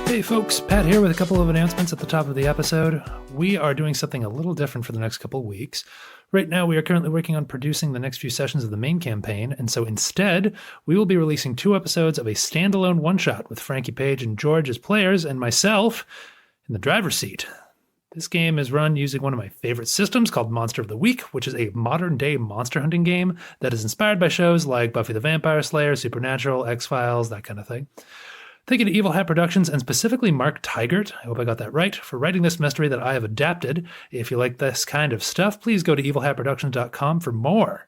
Hey folks, Pat here with a couple of announcements at the top of the episode. We are doing something a little different for the next couple of weeks. Right now, we are currently working on producing the next few sessions of the main campaign, and so instead, we will be releasing 2 episodes of a standalone one-shot with Frankie Page and George as players and myself in the driver's seat. This game is run using one of my favorite systems called Monster of the Week, which is a modern-day monster hunting game that is inspired by shows like Buffy the Vampire Slayer, Supernatural, X-Files, that kind of thing. Thank you to Evil Hat Productions and specifically Mark Tigert, I hope I got that right, for writing this mystery that I have adapted. If you like this kind of stuff, please go to evilhatproductions.com for more.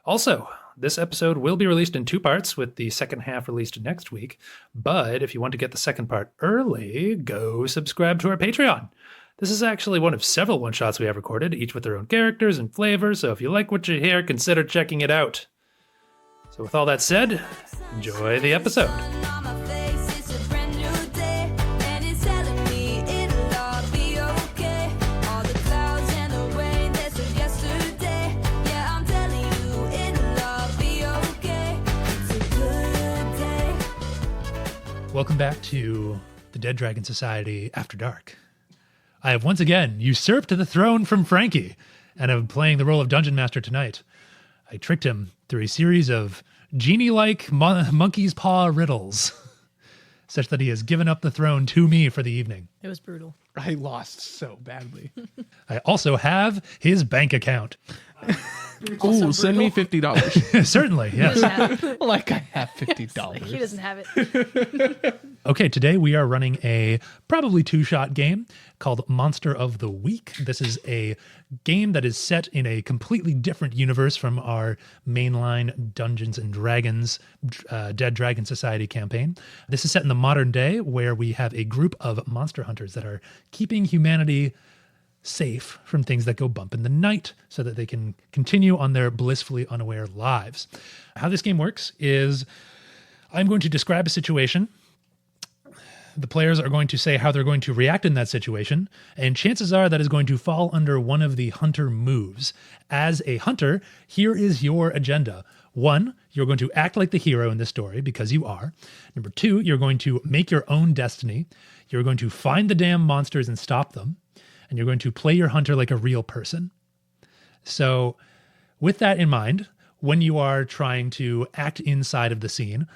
Also, this episode will be released in 2 parts, with the second half released next week. But if you want to get the second part early, go subscribe to our Patreon. This is actually one of several one-shots we have recorded, each with their own characters and flavors, so if you like what you hear, consider checking it out. So with all that said, enjoy the episode. Welcome back to the Dead Dragon Society After Dark. I have once again usurped the throne from Frankie, and am playing the role of Dungeon Master tonight. I tricked him through a series of genie-like monkey's paw riddles, such that he has given up the throne to me for the evening. It was brutal. I lost so badly. I also have his bank account. Ooh, send me $50. Certainly, yes. Like I have $50. He doesn't have it. Okay, today we are running a probably 2-shot game called Monster of the Week. This is a game that is set in a completely different universe from our mainline Dungeons and Dragons Dead Dragon Society campaign. This is set in the modern day, where we have a group of monster hunters that are keeping humanity safe from things that go bump in the night so that they can continue on their blissfully unaware lives. How this game works is I'm going to describe a situation. The players are going to say how they're going to react in that situation, and chances are that is going to fall under one of the hunter moves. As a hunter, here is your agenda. 1, you're going to act like the hero in this story, because you are. Number 2, you're going to make your own destiny. You're going to find the damn monsters and stop them. And you're going to play your hunter like a real person. So with that in mind, when you are trying to act inside of the scene,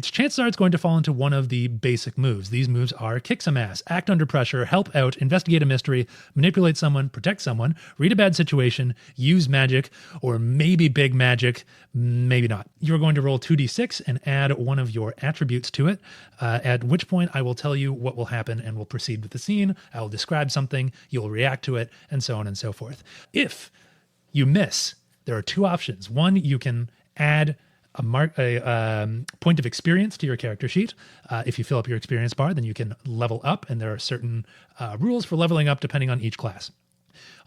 chances are it's going to fall into one of the basic moves. These moves are kick some ass, act under pressure, help out, investigate a mystery, manipulate someone, protect someone, read a bad situation, use magic, or maybe big magic, maybe not. You're going to roll 2d6 and add one of your attributes to it, at which point I will tell you what will happen and we'll proceed with the scene. I will describe something, you'll react to it, and so on and so forth. If you miss, there are 2 options. 1, you can add a point of experience to your character sheet. If you fill up your experience bar, then you can level up, and there are certain rules for leveling up depending on each class.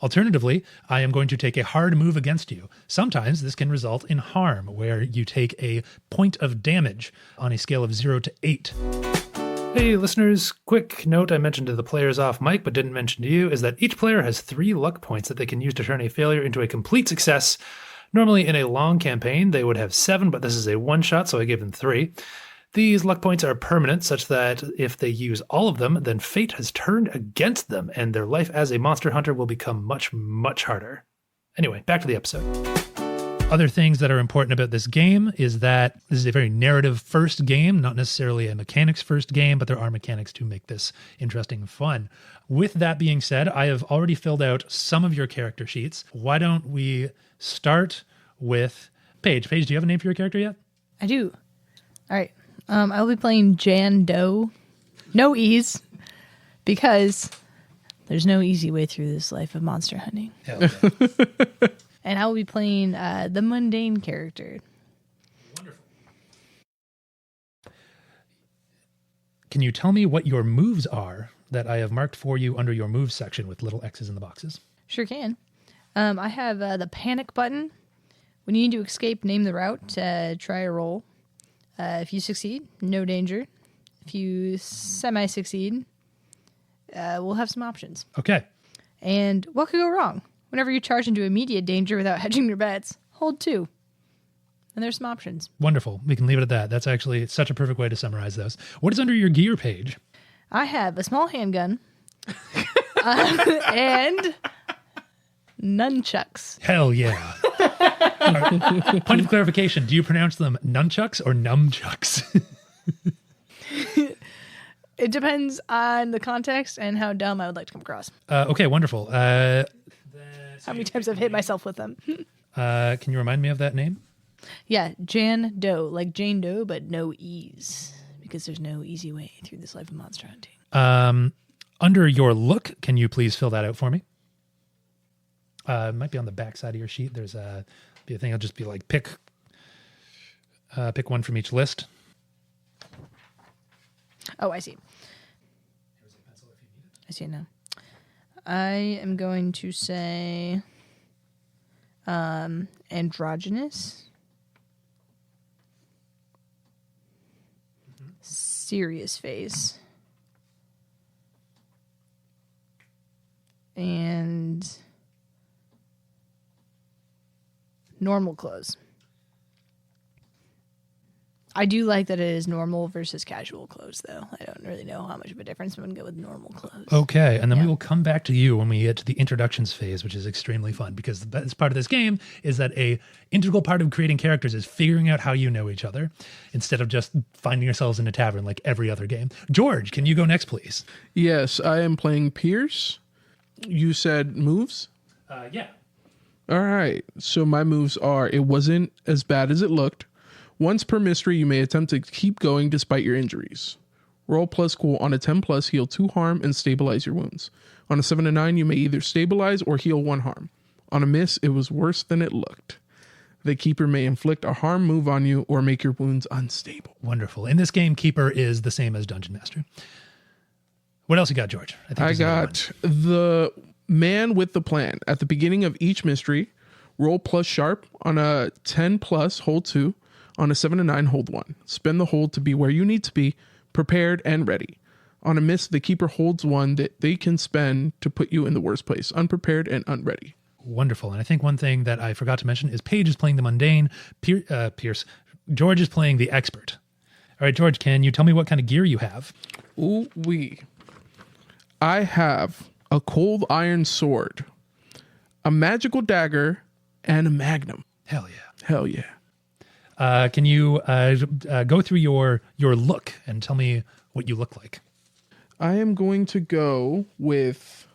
Alternatively, I am going to take a hard move against you. Sometimes this can result in harm, where you take a point of damage on a scale of 0 to 8. Hey listeners, quick note I mentioned to the players off mic but didn't mention to you is that each player has 3 luck points that they can use to turn a failure into a complete success. Normally in a long campaign they would have 7, but this is a one-shot, so I gave them 3. These luck points are permanent, such that if they use all of them, then fate has turned against them and their life as a monster hunter will become much, much harder. Anyway, back to the episode. Other things that are important about this game is that this is a very narrative-first game, not necessarily a mechanics-first game, but there are mechanics to make this interesting and fun. With that being said, I have already filled out some of your character sheets. Why don't we start with Paige? Paige, do you have a name for your character yet? I do. All right. I'll be playing Jan Doe. No E's, because there's no easy way through this life of monster hunting. Hell yeah. And I will be playing the mundane character. Wonderful. Can you tell me what your moves are that I have marked for you under your moves section with little X's in the boxes? Sure can. I have the panic button. When you need to escape, name the route. Try a roll. If you succeed, no danger. If you semi-succeed, we'll have some options. Okay. And what could go wrong? Whenever you charge into immediate danger without hedging your bets, hold 2. And there's some options. Wonderful. We can leave it at that. That's actually such a perfect way to summarize those. What is under your gear page? I have a small handgun and nunchucks. Hell yeah. All right. Point of clarification. Do you pronounce them nunchucks or numchucks? It depends on the context and how dumb I would like to come across. Okay, wonderful. How many times I've hit myself with them. Can you remind me of that name? Yeah, Jan Doe, like Jane Doe, but no ease, because there's no easy way through this life of monster hunting. Under your look, can you please fill that out for me? It might be on the back side of your sheet. There's a thing. It'll just be like pick one from each list. Oh, I see. I see it now. I am going to say androgynous. Serious face. And normal clothes. I do like that it is normal versus casual clothes, though. I don't really know how much of a difference I'm going to go with normal clothes. Okay, and then we will come back to you when we get to the introductions phase, which is extremely fun, because the best part of this game is that a integral part of creating characters is figuring out how you know each other, instead of just finding yourselves in a tavern like every other game. George, can you go next, please? Yes, I am playing Pierce. You said moves? Yeah. All right. So my moves are, it wasn't as bad as it looked. Once per mystery, you may attempt to keep going despite your injuries. Roll plus cool. On a 10 plus, heal 2 harm and stabilize your wounds. On a 7 to 9, you may either stabilize or heal 1 harm. On a miss, it was worse than it looked. The keeper may inflict a harm move on you or make your wounds unstable. Wonderful. In this game, keeper is the same as dungeon master. What else you got, George? I there's another got the man with the plan. At the beginning of each mystery, roll plus sharp. On a 10 plus, hold 2. On a 7 to 9, hold 1. Spend the hold to be where you need to be, prepared and ready. On a miss, the keeper holds 1 that they can spend to put you in the worst place, unprepared and unready. Wonderful. And I think one thing that I forgot to mention is Paige is playing the mundane. Pierce. George is playing the expert. All right, George, can you tell me what kind of gear you have? Ooh wee. I have a cold iron sword, a magical dagger, and a magnum. Hell yeah. Hell yeah. Can you go through your look and tell me what you look like? I am going to go with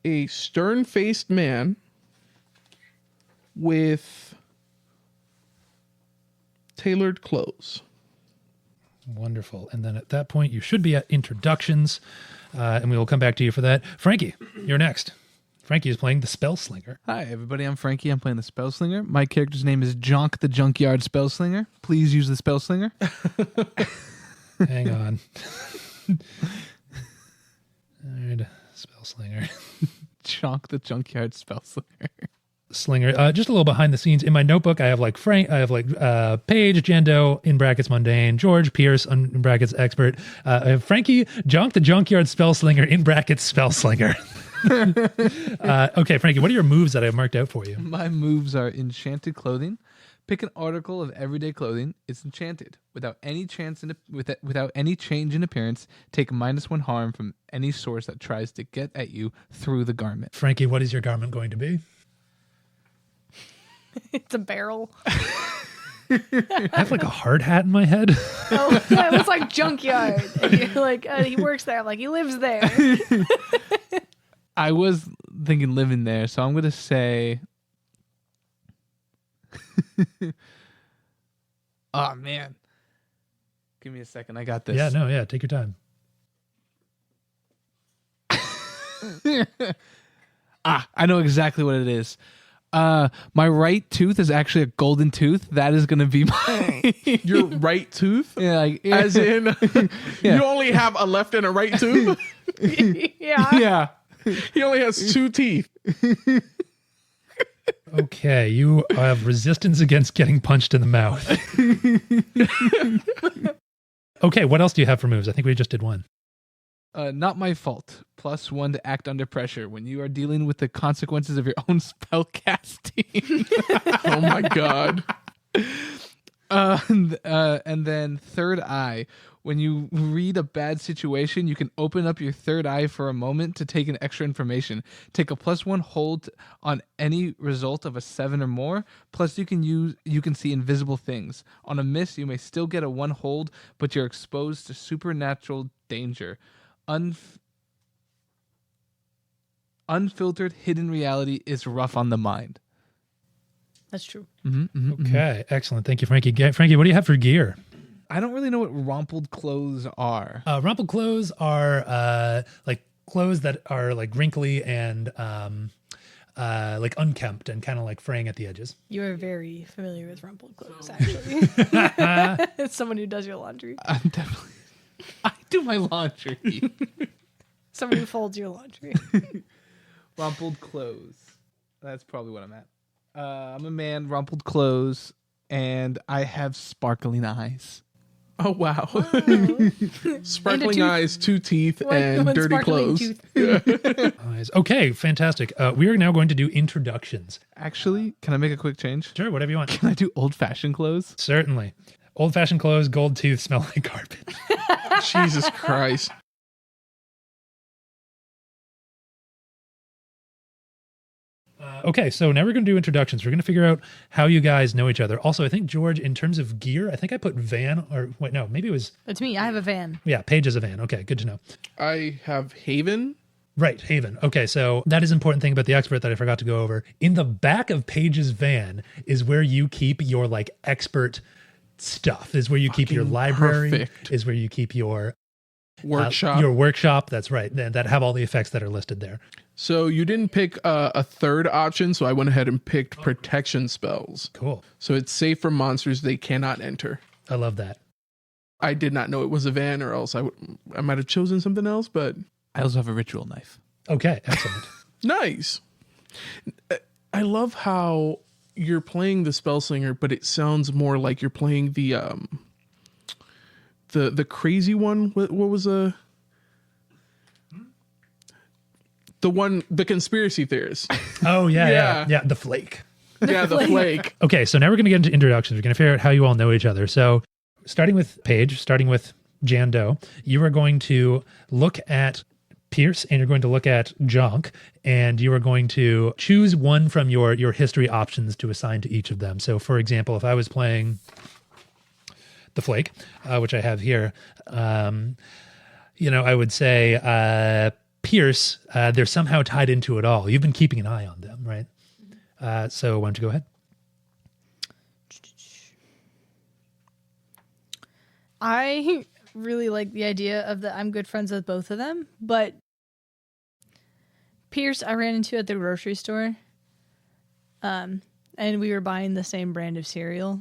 a stern-faced man with tailored clothes. Wonderful. And then at that point, you should be at introductions, and we will come back to you for that. Frankie, you're next. Frankie is playing the Spellslinger. Hi, everybody. I'm Frankie. I'm playing the Spellslinger. My character's name is Jonk the Junkyard Spellslinger. Please use the Spellslinger. Hang on. All right, Spellslinger. Jonk the Junkyard Spellslinger. Slinger. Just a little behind the scenes. In my notebook, I have like Paige, Jando, in brackets mundane, George, Pierce, in brackets expert. I have Frankie, Jonk the Junkyard Spellslinger, in brackets Spellslinger. Okay, Frankie, what are your moves that I have marked out for you? My moves are enchanted clothing. Pick an article of everyday clothing. It's enchanted. Without any without any change in appearance, take -1 harm from any source that tries to get at you through the garment. Frankie, what is your garment going to be? It's a barrel. I have like a hard hat in my head. Oh, it looks like junkyard. And you're like, he works there. I'm like, he lives there. I was thinking living there, so I'm going to say... Oh, man. Give me a second. I got this. Yeah, take your time. I know exactly what it is. My right tooth is actually a golden tooth. That is going to be my... Your right tooth? Yeah, As in, you only have a left and a right tooth? Yeah. Yeah. He only has 2 teeth. Okay, you have resistance against getting punched in the mouth. Okay, what else do you have for moves? I think we just did one. Not my fault. +1 to act under pressure when you are dealing with the consequences of your own spell casting. Oh my god. And then third eye. When you read a bad situation, you can open up your third eye for a moment to take in extra information. Take a +1 hold on any result of a 7 or more. Plus, you can see invisible things. On a miss, you may still get a 1 hold, but you're exposed to supernatural danger. Unfiltered hidden reality is rough on the mind. That's true. Okay, excellent. Thank you, Frankie. Frankie, what do you have for gear? I don't really know what rumpled clothes are. Rumpled clothes are like clothes that are like wrinkly and like unkempt and kind of like fraying at the edges. You are very familiar with rumpled clothes, actually. It's someone who does your laundry. I'm definitely. I do my laundry. Someone who folds your laundry. Rumpled clothes. That's probably what I'm at. I'm a man, rumpled clothes, and I have sparkling eyes. Oh wow. Sparkling tooth. eyes, 2 teeth, and One dirty sparkling clothes. tooth. Eyes. Okay, fantastic. We are now going to do introductions. Actually, can I make a quick change? Sure, whatever you want. Can I do old-fashioned clothes? Certainly. Old-fashioned clothes, gold tooth, smell like garbage. Jesus Christ. Okay, so now we're going to do introductions. We're going to figure out how you guys know each other. Also, I think, George, in terms of gear, I think I put van, or wait, no, maybe it was, It's me. I have a van. yeah, Paige is a van. Okay, good to know. I have Haven. Right, Haven. Okay, so that is an important thing about the expert that I forgot to go over. In the back of Paige's van is where you keep your like expert stuff, is where you keep your Fucking library, perfect. is where you keep your Workshop. your workshop. That's right, that have all the effects that are listed there. So you didn't pick a third option, so I went ahead and picked protection spells. Cool. So it's safe from monsters they cannot enter. I love that. I did not know it was a van, or else I might have chosen something else, but I also have a ritual knife. Okay, excellent. nice. I love how you're playing the spell slinger, but it sounds more like you're playing the crazy one. What was the one, the conspiracy theorist? Oh, yeah, the flake. Yeah, the flake. Okay, so now we're going to get into introductions. We're going to figure out how you all know each other. So starting with Paige, starting with Jan Doe, you are going to look at Pierce and you're going to look at Jonk, and you are going to choose one from your history options to assign to each of them. So for example, if I was playing the flake, which I have here, I would say Pierce, they're somehow tied into it all. You've been keeping an eye on them, right? So why don't you go ahead? I really like the idea of that I'm good friends with both of them, but Pierce I ran into at the grocery store, and we were buying the same brand of cereal.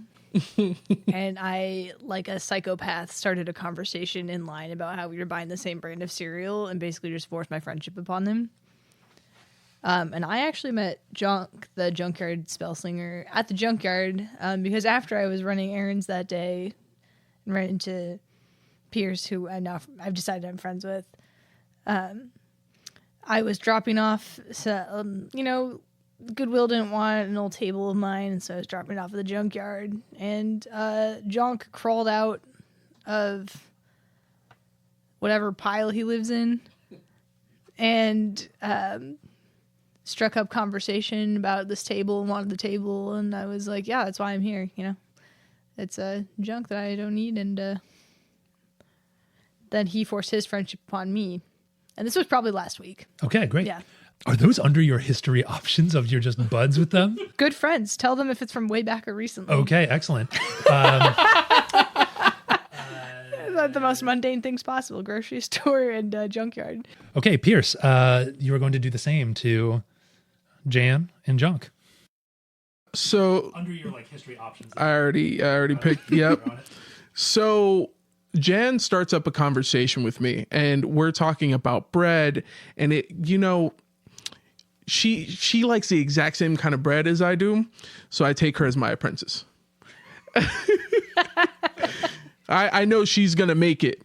And I, like a psychopath, started a conversation in line about how we were buying the same brand of cereal and basically just forced my friendship upon him. And I actually met Jonk, the junkyard spell slinger, at the junkyard because after I was running errands that day and ran into Pierce, who I've decided I'm friends with, I was dropping off, Goodwill didn't want an old table of mine, and so I was dropping it off at the junkyard. And Jonk crawled out of whatever pile he lives in and struck up conversation about this table and wanted the table. And I was like, yeah, that's why I'm here, It's junk that I don't need. And then he forced his friendship upon me. And this was probably last week. Okay, great. Yeah. Are those under your history options of you're just buds with them? Good friends. Tell them if it's from way back or recently. Okay, excellent. The most mundane things possible. Grocery store and junkyard. Okay, Pierce, you are going to do the same to Jan and Jonk. So Under your history options. I already picked. Yep. So Jan starts up a conversation with me, and we're talking about bread, and she likes the exact same kind of bread as I do, so I take her as my apprentice. I know she's gonna make it.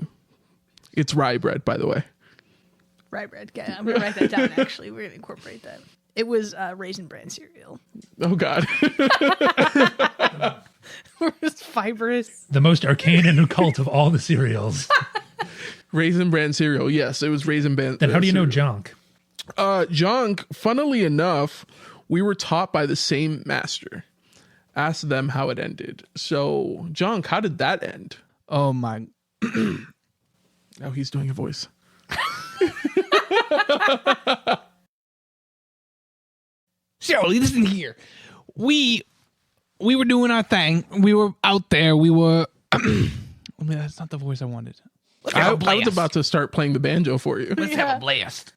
It's rye bread, by the way. Rye bread. Okay, I'm gonna write that down. Actually, we're gonna incorporate that. It was Raisin Bran cereal. Oh God. It was fibrous. The most arcane and occult of all the cereals. Raisin Bran cereal. Yes, it was Raisin Bran. Then how do you know Jonk? Jonk, funnily enough, we were taught by the same master. Ask them how it ended. So, Jonk, how did that end? Oh my. Oh, he's doing a voice. So listen here. We were doing our thing. We were out there. We were. That's not the voice I wanted. I was about to start playing the banjo for you. Let's have a blast.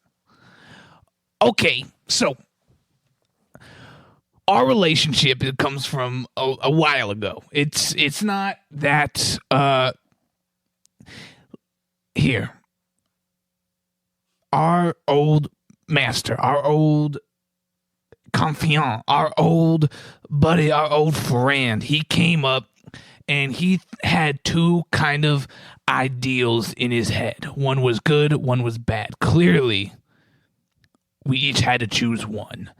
Okay, so our relationship, it comes from a while ago. It's not that here. Our old master, our old confidant, our old buddy, our old friend, he came up and he had two kind of ideals in his head. One was good, one was bad. Clearly, we each had to choose one.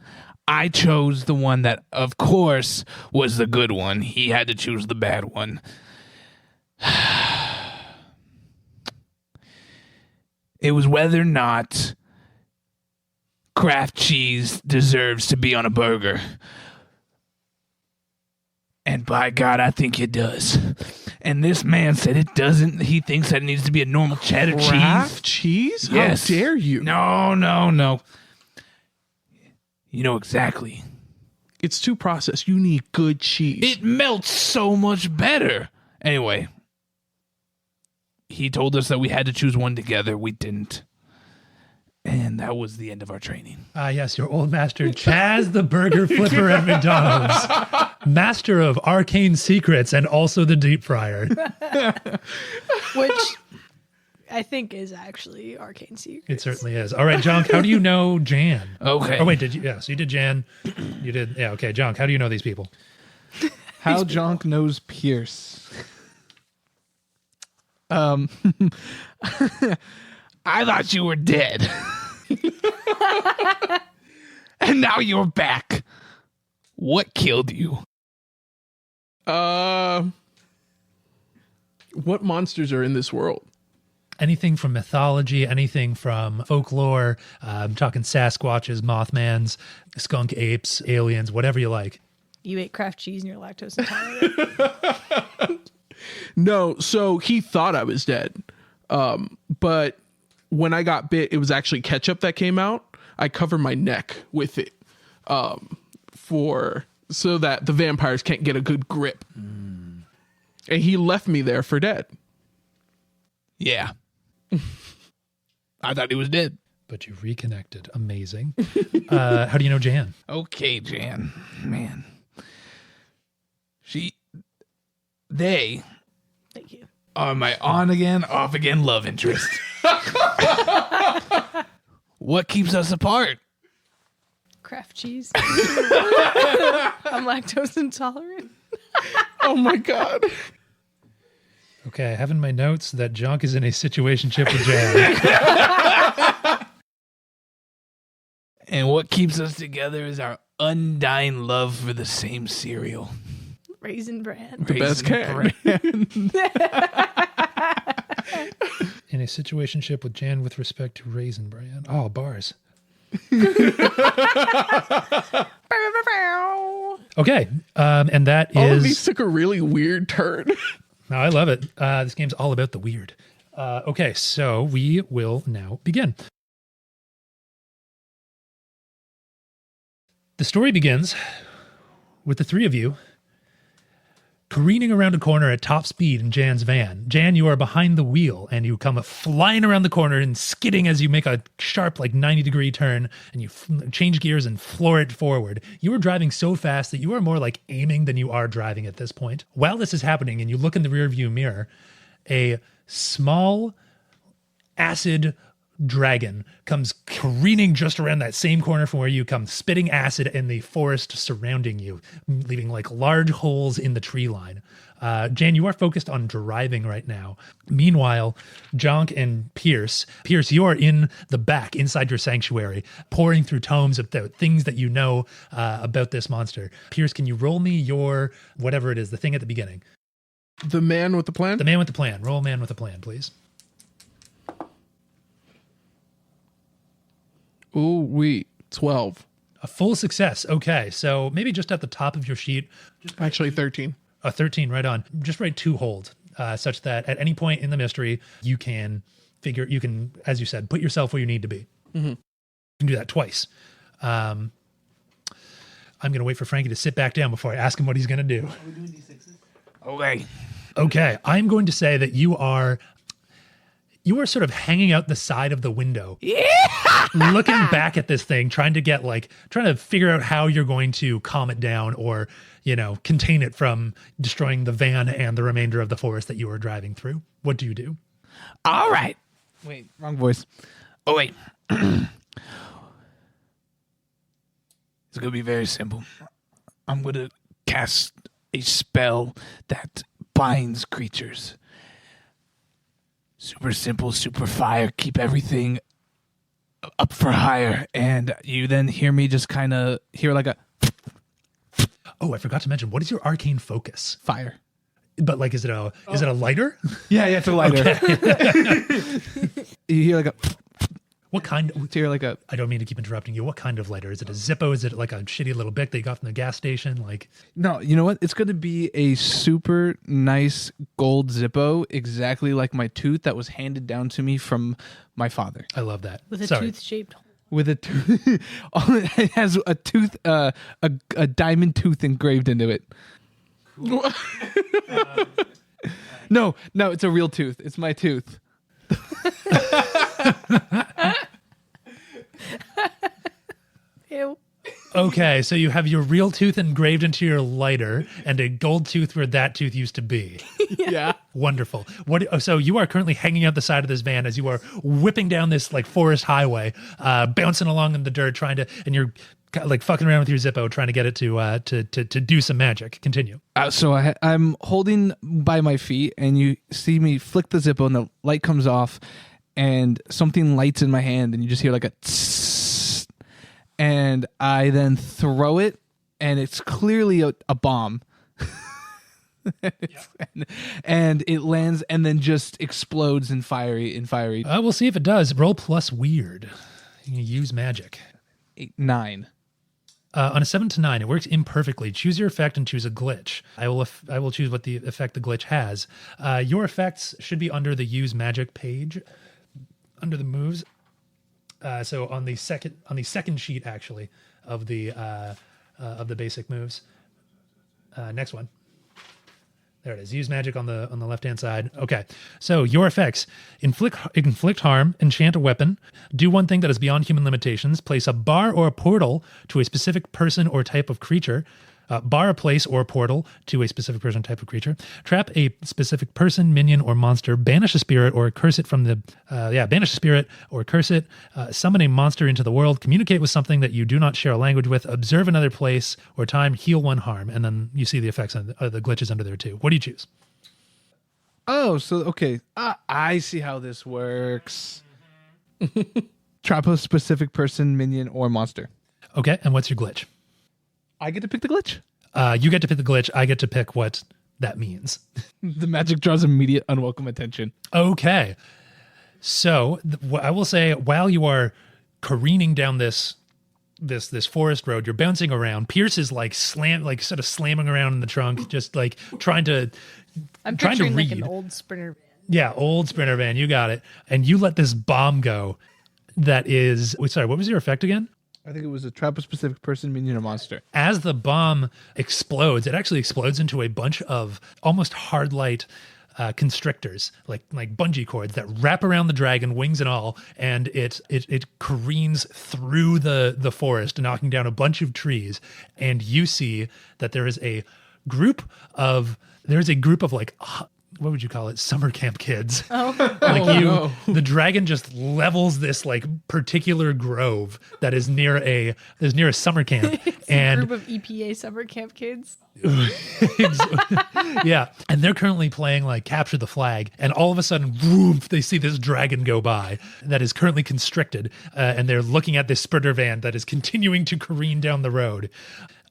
I chose the one that, of course, was the good one. He had to choose the bad one. It was whether or not Kraft cheese deserves to be on a burger. And by God, I think it does. And this man said it doesn't. He thinks that it needs to be a normal cheddar Kraft cheese. cheese? Yes. How dare you? No. You know exactly. It's too processed. You need good cheese. It melts so much better. Anyway, he told us that we had to choose one together. We didn't. And that was the end of our training. Ah, yes, your old master, Chaz the burger flipper at McDonald's. Master of arcane secrets and also the deep fryer. Which I think is actually Arcane Secrets. It certainly is. All right, Jonk, how do you know Jan? Okay. Oh, wait, did you? Yeah, so you did Jan. You did. Yeah, okay. Jonk, how do you know these people? How Jonk knows Pierce. I thought you were dead. And now you're back. What killed you? What monsters are in this world? Anything from mythology, anything from folklore. I'm talking Sasquatches, Mothmans, skunk apes, aliens, whatever you like. You ate Kraft cheese and you're lactose intolerant. No, so he thought I was dead. But when I got bit, it was actually ketchup that came out. I covered my neck with it so that the vampires can't get a good grip. And he left me there for dead. Yeah. I thought he was dead. But you reconnected. Amazing. How do you know Jan? Okay, Jan. Man. They Thank you. are my on again, off again love interest. What keeps us apart? Kraft cheese. I'm lactose intolerant. Oh my God. Okay, I have in my notes that Jonk is in a situationship with Jan. And what keeps us together is our undying love for the same cereal. Raisin Bran. The best can. In a situationship with Jan with respect to Raisin Bran. Oh, bars. Okay, and that All of is... these took a really weird turn. No, I love it. This game's all about the weird. Okay, so we will now begin. The story begins with the three of you careening around a corner at top speed in Jan's van. Jan, you are behind the wheel, and you come flying around the corner and skidding as you make a sharp, 90-degree turn, and you change gears and floor it forward. You are driving so fast that you are more like aiming than you are driving at this point. While this is happening, and you look in the rearview mirror, a small acid dragon comes careening just around that same corner from where you come, spitting acid in the forest surrounding you, leaving large holes in the tree line. Jan, you are focused on driving right now. Meanwhile, Jonk and Pierce, you are in the back inside your sanctuary, pouring through tomes of the things that you know about this monster. Pierce, can you roll me your whatever it is, the thing at the beginning? The man with the plan? The man with the plan. Roll man with a plan, please. Ooh, 12. A full success. Okay, so maybe just at the top of your sheet. Actually, 13. 13, right on. Just write 2 hold, such that at any point in the mystery, you can, as you said, put yourself where you need to be. Mm-hmm. You can do that twice. I'm going to wait for Frankie to sit back down before I ask him what he's going to do. Are we doing D6s? Okay. Okay, I'm going to say that you are sort of hanging out the side of the window, looking back at this thing, trying to figure out how you're going to calm it down or, contain it from destroying the van and the remainder of the forest that you are driving through. What do you do? All right. Wait, wrong voice. Oh, wait. It's going to be very simple. I'm going to cast a spell that binds creatures. Super simple, super fire, keep everything up for hire. And you then hear me just kind of hear like a Oh, I forgot to mention, what is your arcane focus? fire. But is it a lighter? Yeah, it's a lighter. You hear like a What kind? you hear like a I don't mean to keep interrupting you. What kind of lighter? Is it a Zippo? Is it like a shitty little Bic that you got from the gas station? No, you know what? It's going to be a super nice gold Zippo, exactly like my tooth that was handed down to me from my father. I love that. With a Sorry. tooth-shaped hole. With a tooth, it has a tooth, a diamond tooth engraved into it. No, it's a real tooth. It's my tooth. Ew. Okay, so you have your real tooth engraved into your lighter and a gold tooth where that tooth used to be. Yeah. Wonderful. So you are currently hanging out the side of this van as you are whipping down this forest highway, bouncing along in the dirt, and you're fucking around with your Zippo, trying to get it to do some magic. Continue. So I'm holding by my feet, and you see me flick the Zippo, and the light comes off, and something lights in my hand, and you just hear like a tss, and I then throw it, and it's clearly a bomb. And it lands and then just explodes in fiery. We'll see if it does. Roll plus weird. You can use magic. 8, 9. On a 7 to 9, it works imperfectly. Choose your effect and choose a glitch. I will choose what the effect the glitch has. Your effects should be under the use magic page, under the moves. So on the second sheet actually of the basic moves. Next one. There it is. Use magic on the left-hand side. Okay. So your effects: inflict harm, enchant a weapon, do one thing that is beyond human limitations, place a bar or a portal to a specific person or type of creature, bar a place or a portal to a specific person or type of creature, trap a specific person, minion, or monster, banish a spirit or curse it from the banish a spirit or curse it, summon a monster into the world, communicate with something that you do not share a language with, observe another place or time, heal 1 harm, and then you see the effects on the glitches under there too. What do you choose? Oh, so okay. I see how this works. Trap a specific person, minion, or monster. Okay, and what's your glitch? I get to pick the glitch. You get to pick the glitch. I get to pick what that means. The magic draws immediate unwelcome attention. Okay. So I will say, while you are careening down this forest road, you're bouncing around. Pierce is sort of slamming around in the trunk, just trying to I'm trying to picturing read. like an old sprinter van. Yeah, old sprinter van. You got it. And you let this bomb go. That is. Wait, sorry. What was your effect again? I think it was a trap a specific person, minion, or monster. As the bomb explodes, it actually explodes into a bunch of almost hard light constrictors, like bungee cords that wrap around the dragon, wings and all, and it careens through the forest, knocking down a bunch of trees. And you see that there is a group of what would you call it? Summer camp kids. Oh, Like Oh, you, no. the dragon just levels this like particular grove that is near a summer camp, it's and a group of EPA summer camp kids. yeah, and they're currently playing like capture the flag, and all of a sudden, boom, they see this dragon go by that is currently constricted, and they're looking at this sprinter van that is continuing to careen down the road.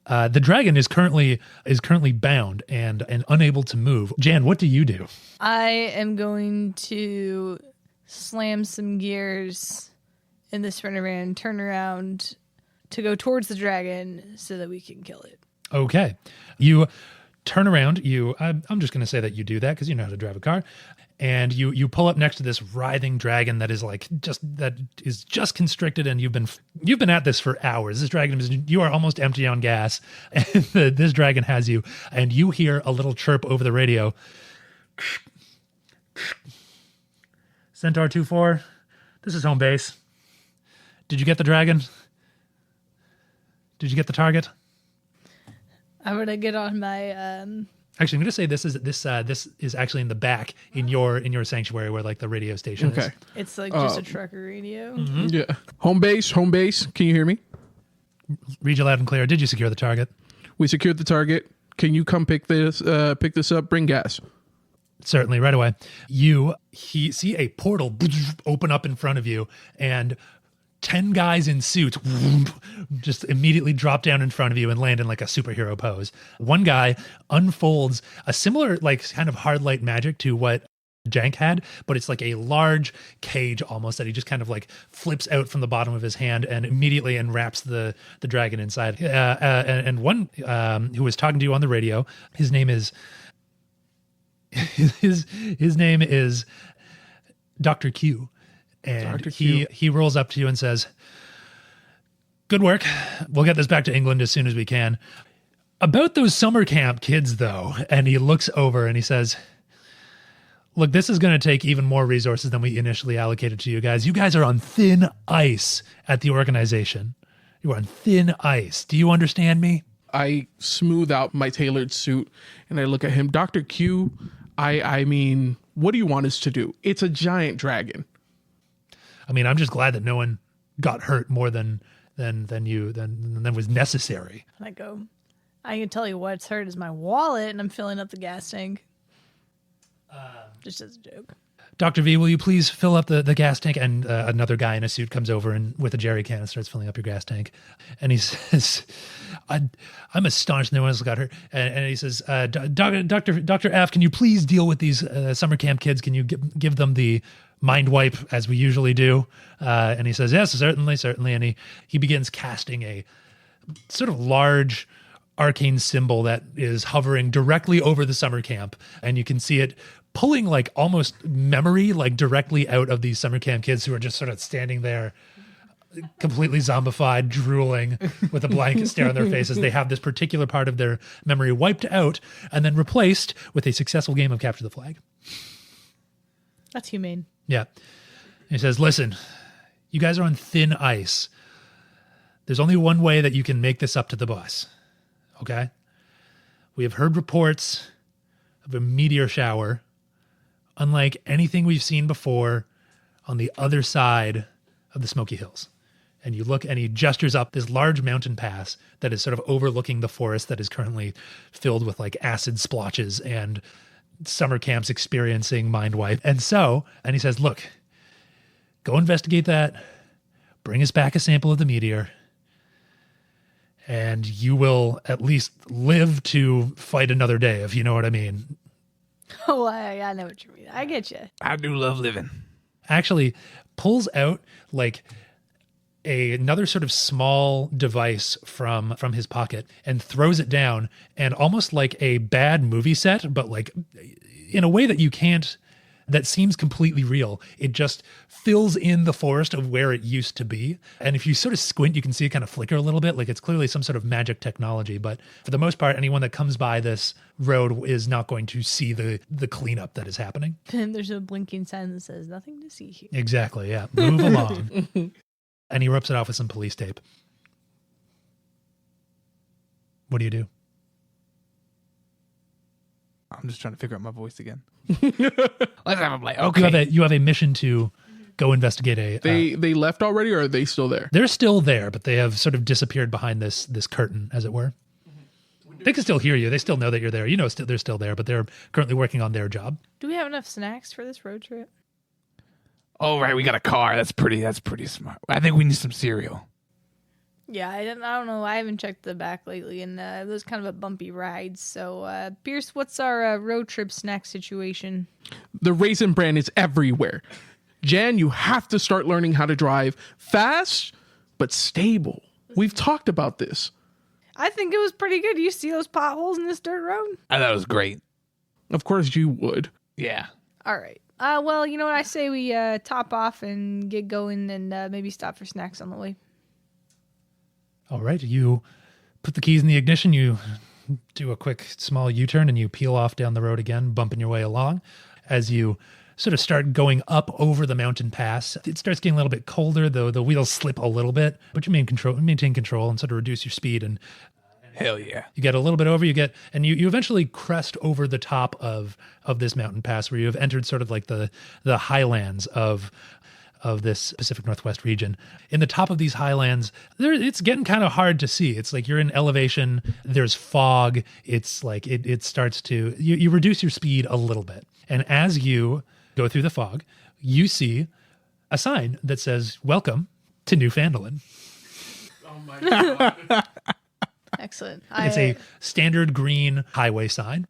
The dragon is currently bound and unable to move. Jan, what do you do? I am going to slam some gears in the sprinter van, turn around to go towards the dragon so that we can kill it. Okay, you turn around. I'm just going to say that you do that because you know how to drive a car, and you pull up next to this writhing dragon that is just constricted, and you've been at this for hours. This dragon you are almost empty on gas, and this dragon has you, and you hear a little chirp over the radio. Centaur 2-4, this is home base. Did you get the dragon? Did you get the target? I'm gonna get on my Actually, I'm going to say this is actually in the back in your sanctuary where like the radio station is. Okay. It's like just a trucker radio. Yeah. Home base. Can you hear me? Read you loud and clear. Did you secure the target? We secured the target. Can you come pick this up? Bring gas. Certainly, right away. You see a portal open up in front of you, and 10 guys in suits just immediately drop down in front of you and land in like a superhero pose. One guy unfolds a similar like kind of hard light magic to what Jonk had, but it's like a large cage almost that he just kind of like flips out from the bottom of his hand and immediately enwraps the dragon inside. And one who was talking to you on the radio, his name is Dr. Q. And Dr. Q. he rolls up to you and says, "Good work. We'll get this back to England as soon as we can. About those summer camp kids, though," and he looks over and he says, "Look, this is going to take even more resources than we initially allocated to you guys. You guys are on thin ice at the organization. You are on thin ice. Do you understand me?" I smooth out my tailored suit and I look at him. Dr. Q, I mean, what do you want us to do? It's a giant dragon. I mean, I'm just glad that no one got hurt more than was necessary. And I go, I can tell you what's hurt is my wallet, and I'm filling up the gas tank. Just as a joke. Dr. V, will you please fill up the gas tank? And another guy in a suit comes over and with a jerry can and starts filling up your gas tank. And he says, I'm astonished no one else got hurt. And he says, Dr. F, can you please deal with these summer camp kids? Can you give them the mind wipe as we usually do? And he says, yes, certainly. And he begins casting a sort of large arcane symbol that is hovering directly over the summer camp. And you can see it pulling like almost memory, like directly out of these summer camp kids who are just sort of standing there completely zombified, drooling with a blank stare on their faces. They have this particular part of their memory wiped out and then replaced with a successful game of capture the flag. That's humane. Yeah. He says, listen, you guys are on thin ice. There's only one way that you can make this up to the boss. Okay? We have heard reports of a meteor shower unlike anything we've seen before on the other side of the Smoky Hills. And you look and he gestures up this large mountain pass that is sort of overlooking the forest that is currently filled with like acid splotches and summer camps experiencing mind wipe. And he says, look, go investigate that, bring us back a sample of the meteor, and you will at least live to fight another day, if you know what I mean. Oh, I know what you mean. I get you. I do love living. Actually pulls out like another sort of small device from his pocket and throws it down, and almost like a bad movie set, but like in a way that seems completely real. It just fills in the forest of where it used to be. And if you sort of squint, you can see it kind of flicker a little bit. Like it's clearly some sort of magic technology. But for the most part, anyone that comes by this road is not going to see the cleanup that is happening. And there's a blinking sign that says nothing to see here. Exactly, yeah. Move along. And he rips it off with some police tape. What do you do? I'm just trying to figure out my voice again. Let's have a play. Okay. You have a mission to go investigate a. They left already, or are they still there? They're still there, but they have sort of disappeared behind this curtain, as it were. They can still hear you. They still know that you're there. You know, they're still there, but they're currently working on their job. Do we have enough snacks for this road trip? Oh, right. We got a car. That's pretty smart. I think we need some cereal. Yeah, I don't know. I haven't checked the back lately, and it was kind of a bumpy ride. So, Pierce, what's our road trip snack situation? The Raisin Bran is everywhere. Jan, you have to start learning how to drive fast but stable. We've talked about this. I think it was pretty good. You see those potholes in this dirt road? I thought it was great. Of course you would. Yeah. All right. Well, you know what? I say we top off and get going and maybe stop for snacks on the way. All right. You put the keys in the ignition. You do a quick small U-turn and you peel off down the road again, bumping your way along. As you sort of start going up over the mountain pass, it starts getting a little bit colder, though the wheels slip a little bit, but you maintain control and sort of reduce your speed. And hell yeah. you get a little bit over, you eventually crest over the top of this mountain pass where you have entered sort of like the highlands of this Pacific Northwest region. In the top of these highlands, it's getting kind of hard to see. It's like you're in elevation, there's fog. It's like it starts to, you reduce your speed a little bit. And as you go through the fog, you see a sign that says, "Welcome to Newfoundland." Oh my God. Excellent. It's a standard green highway sign.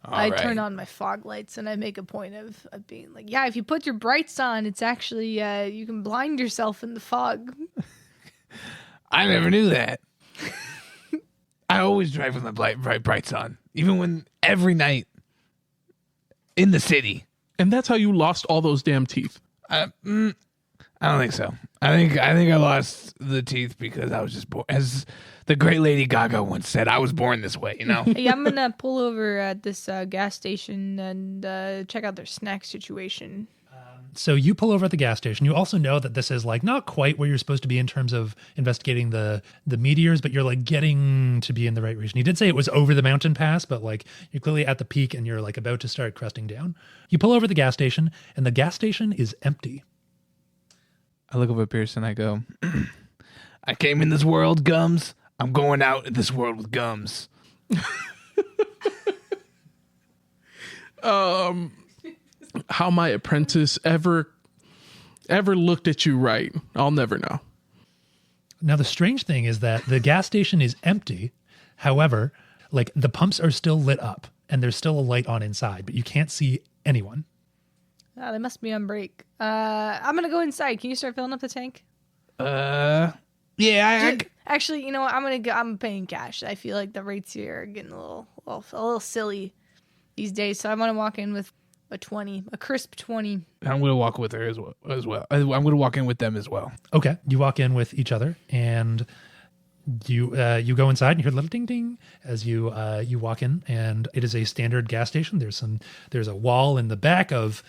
I turn on my fog lights and I make a point of being like, yeah, if you put your brights on, it's actually, you can blind yourself in the fog. I never knew that. I always drive with my brights on, even when every night in the city. And that's how you lost all those damn teeth. I don't think so. I think I lost the teeth because I was just born. As the great Lady Gaga once said, I was born this way, you know? Hey, I'm going to pull over at this gas station and check out their snack situation. So you pull over at the gas station. You also know that this is like not quite where you're supposed to be in terms of investigating the meteors, but you're like getting to be in the right region. You did say it was over the mountain pass, but like you're clearly at the peak and you're like about to start cresting down. You pull over at the gas station and the gas station is empty. I look over at Pierce and I go, I came in this world, Gums. I'm going out in this world with Gums. How my apprentice ever looked at you right, I'll never know. Now, the strange thing is that the gas station is empty. However, like the pumps are still lit up and there's still a light on inside, but you can't see anyone. Oh, they must be on break. I'm going to go inside. Can you start filling up the tank? Yeah. Actually, you know what? I'm paying cash. I feel like the rates here are getting a little silly these days. So I want to walk in with a crisp 20. I'm going to walk with her as well. I'm going to walk in with them as well. Okay. You walk in with each other and you go inside and you hear a little ding ding as you walk in, and it is a standard gas station. There's a wall in the back of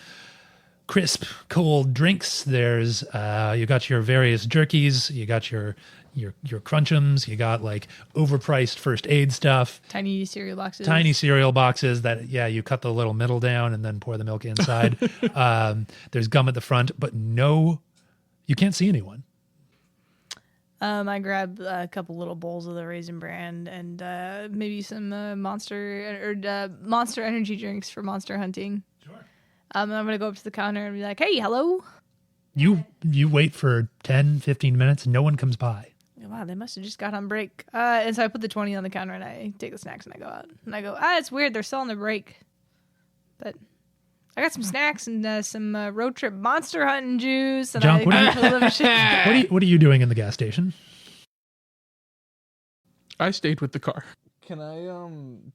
crisp cold drinks. There's you got your various jerkies, you got your crunchums, you got like overpriced first aid stuff, Tiny cereal boxes that you cut the little middle down and then pour the milk inside. There's gum at the front, but you can't see anyone. I grab a couple little bowls of the Raisin Bran and maybe some Monster energy drinks for monster hunting. Sure. I'm going to go up to the counter and be like, hey, hello. You wait for 10, 15 minutes. No one comes by. Wow, they must have just got on break. And so I put the 20 on the counter and I take the snacks and I go out. And I go, it's weird. They're still on the break. But I got some snacks and some road trip monster hunting juice. And Jonk, what are you doing in the gas station? I stayed with the car. Can I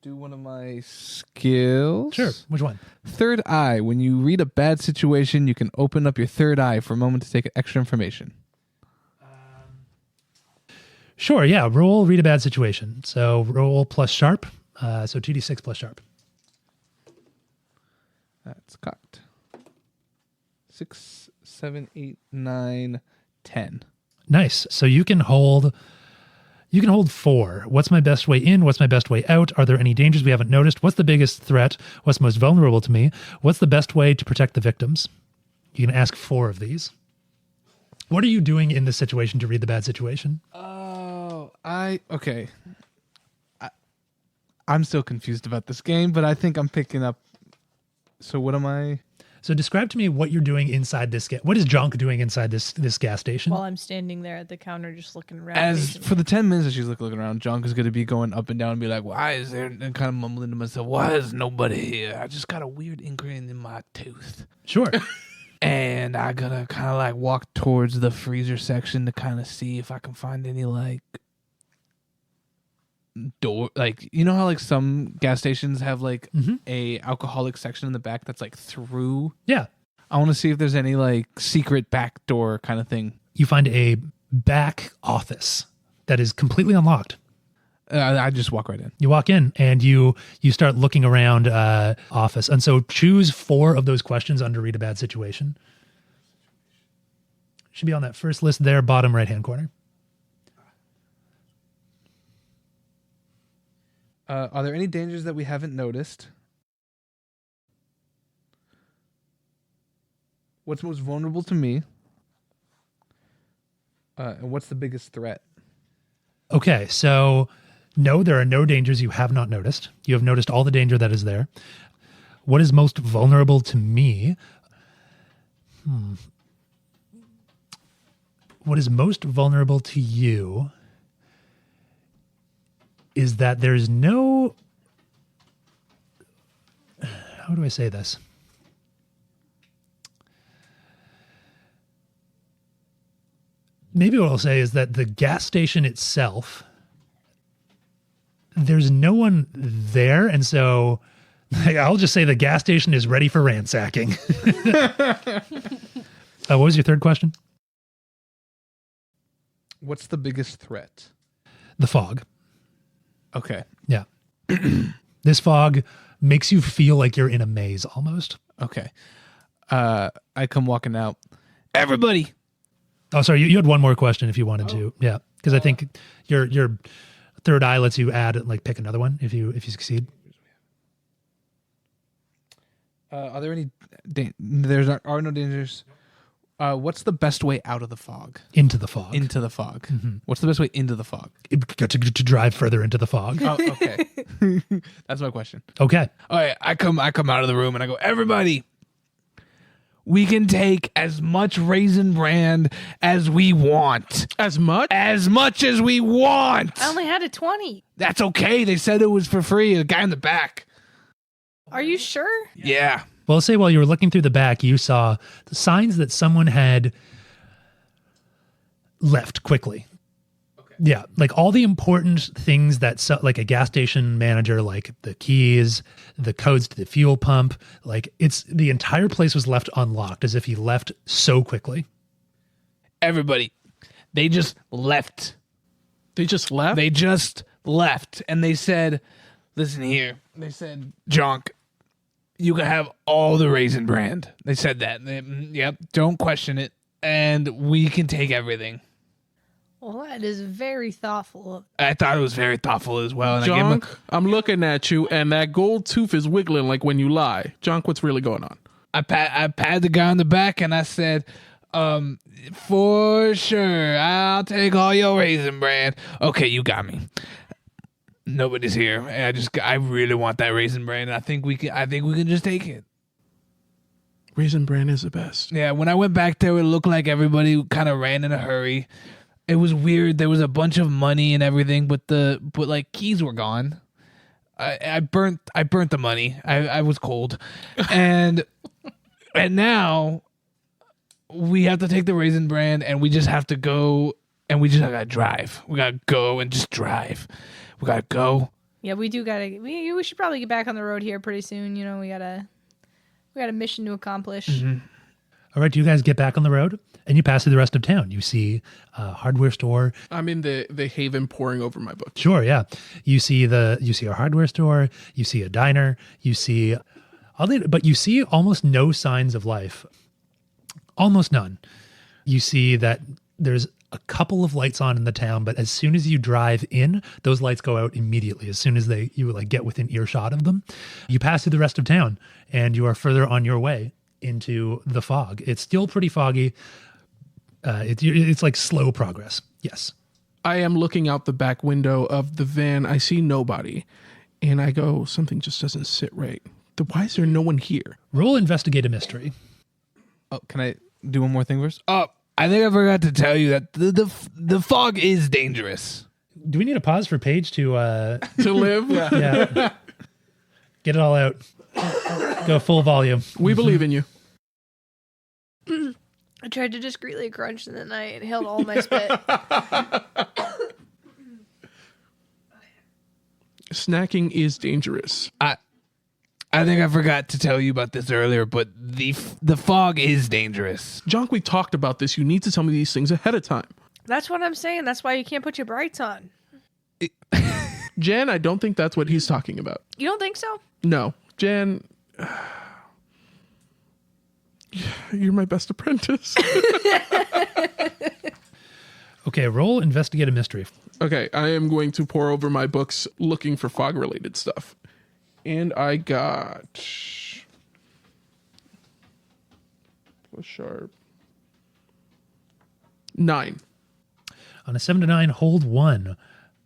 do one of my skills? Sure. Which one? Third eye. When you read a bad situation, you can open up your third eye for a moment to take extra information. Sure, yeah. Read a bad situation. So roll plus sharp. So 2d6 plus sharp. That's cocked. 6, 7, 8, 9, 10. Nice. So you can hold You can hold 4. What's my best way in? What's my best way out? Are there any dangers we haven't noticed? What's the biggest threat? What's most vulnerable to me? What's the best way to protect the victims? You can ask 4 of these. What are you doing in this situation to read the bad situation? Oh, okay. I'm still confused about this game, but I think I'm picking up. So what am I? So describe to me what you're doing inside this. What is Jonk doing inside this gas station? While I'm standing there at the counter just looking around. As for the 10 minutes that she's looking around, Jonk is going to be going up and down and be like, why is there, and kind of mumbling to myself, why is nobody here? I just got a weird inkling in my tooth. Sure. And I gotta kind of like walk towards the freezer section to kind of see if I can find any like door, like, you know how like some gas stations have like a alcoholic section in the back that's like through. Yeah. I want to see if there's any like secret back door kind of thing. You find a back office that is completely unlocked. I just walk right in. You walk in and you start looking around office. And so choose 4 of those questions under read a bad situation. Should be on that first list there, bottom right-hand corner. Are there any dangers that we haven't noticed? What's most vulnerable to me? And what's the biggest threat? Okay, so no, there are no dangers you have not noticed. You have noticed all the danger that is there. What is most vulnerable to me? What is most vulnerable to you is that there's no... How do I say this? Maybe what I'll say is that the gas station itself, there's no one there, and so I'll just say the gas station is ready for ransacking. What was your third question? What's the biggest threat? The fog. Okay. Yeah. This fog makes you feel like you're in a maze almost. Okay. I come walking out. Everybody. Oh, sorry. You had one more question if you wanted to. Yeah. Because I think your third eye lets you add, like, pick another one if you succeed. Are there any... There are no dangers. What's the best way out of the fog? Into the fog. Into the fog. What's the best way into the fog? To drive further into the fog. Oh, okay. That's my question. Okay. All right, I come out of the room and I go, everybody, we can take as much Raisin Bran as we want. As much? As much as we want. I only had a 20. That's okay. They said it was for free. The guy in the back. Are you sure? Yeah. Well, say while you were looking through the back, you saw the signs that someone had left quickly. Okay. Yeah, like all the important things that, like a gas station manager, like the keys, the codes to the fuel pump, like the entire place was left unlocked as if he left so quickly. Everybody, they just left. They just left? They just left. And they said, listen here. They said, Jonk, you can have all the Raisin Bran. They said that. Yep, don't question it. And we can take everything. Well, that is very thoughtful. I thought it was very thoughtful as well. And Jonk, I'm looking at you, and that gold tooth is wiggling like when you lie. Jonk, what's really going on? I pat the guy on the back, and I said, for sure, I'll take all your Raisin Bran. Okay, you got me. Nobody's here. I really want that Raisin Bran. I think we can just take it. Raisin Bran is the best. Yeah, when I went back there, it looked like everybody kind of ran in a hurry. It was weird. There was a bunch of money and everything, but like keys were gone. I burnt the money. I was cold, and now we have to take the Raisin Bran, and we just have to go, and we just gotta drive. We gotta go and just drive. We gotta go. Yeah, we do gotta. We should probably get back on the road here pretty soon. You know, we got a mission to accomplish. Mm-hmm. All right, you guys get back on the road, and you pass through the rest of town. You see a hardware store. I'm in the Haven pouring over my book. Sure, yeah. You see a hardware store. You see a diner. You see, but you see almost no signs of life. Almost none. You see that there's a couple of lights on in the town, but as soon as you drive in, those lights go out immediately. As soon as you like get within earshot of them, you pass through the rest of town and you are further on your way into the fog. It's still pretty foggy. It's like slow progress. Yes. I am looking out the back window of the van. I see nobody. And I go, something just doesn't sit right. Why is there no one here? Roll investigate a mystery. Oh, can I do one more thing first? Oh, I think I forgot to tell you that the fog is dangerous. Do we need a pause for Paige to live? yeah. Get it all out. Go full volume. We believe in you. I tried to discreetly crunch and then I inhaled all my spit. Snacking is dangerous. I think I forgot to tell you about this earlier, but the fog is dangerous. Jonk, we talked about this. You need to tell me these things ahead of time. That's what I'm saying. That's why you can't put your brights on. Jan, I don't think that's what he's talking about. You don't think so? No. Jan, you're my best apprentice. Okay, roll investigate a mystery. Okay, I am going to pour over my books looking for fog-related stuff. And I got... plus sharp. 9. On a 7 to 9, hold 1.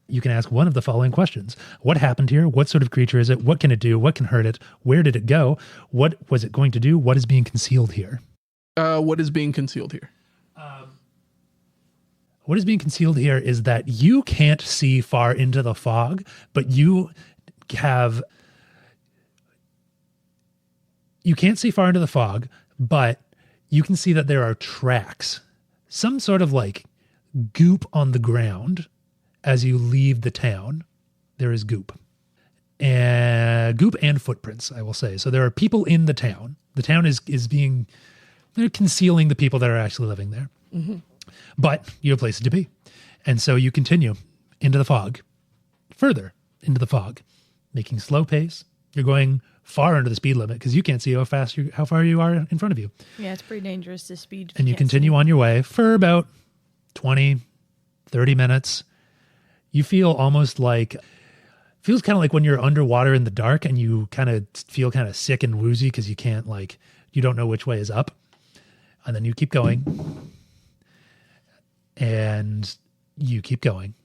You can ask one of the following questions. What happened here? What sort of creature is it? What can it do? What can hurt it? Where did it go? What was it going to do? What is being concealed here? What is being concealed here? What is being concealed here is that you can't see far into the fog, but you can't see far into the fog, but you can see that there are tracks, some sort of like goop on the ground as you leave the town. There is goop. And goop and footprints, I will say. So there are people in the town. The town they're concealing the people that are actually living there. Mm-hmm. But you have places to be. And so you continue into the fog, further into the fog, making slow pace. You're going far under the speed limit because you can't see how far you are in front of you. Yeah, it's pretty dangerous to speed. And you continue on your way for about 20, 30 minutes. You feel almost like, feels kind of like when you're underwater in the dark and you kind of feel kind of sick and woozy because you don't know which way is up. And then you keep going. And you keep going.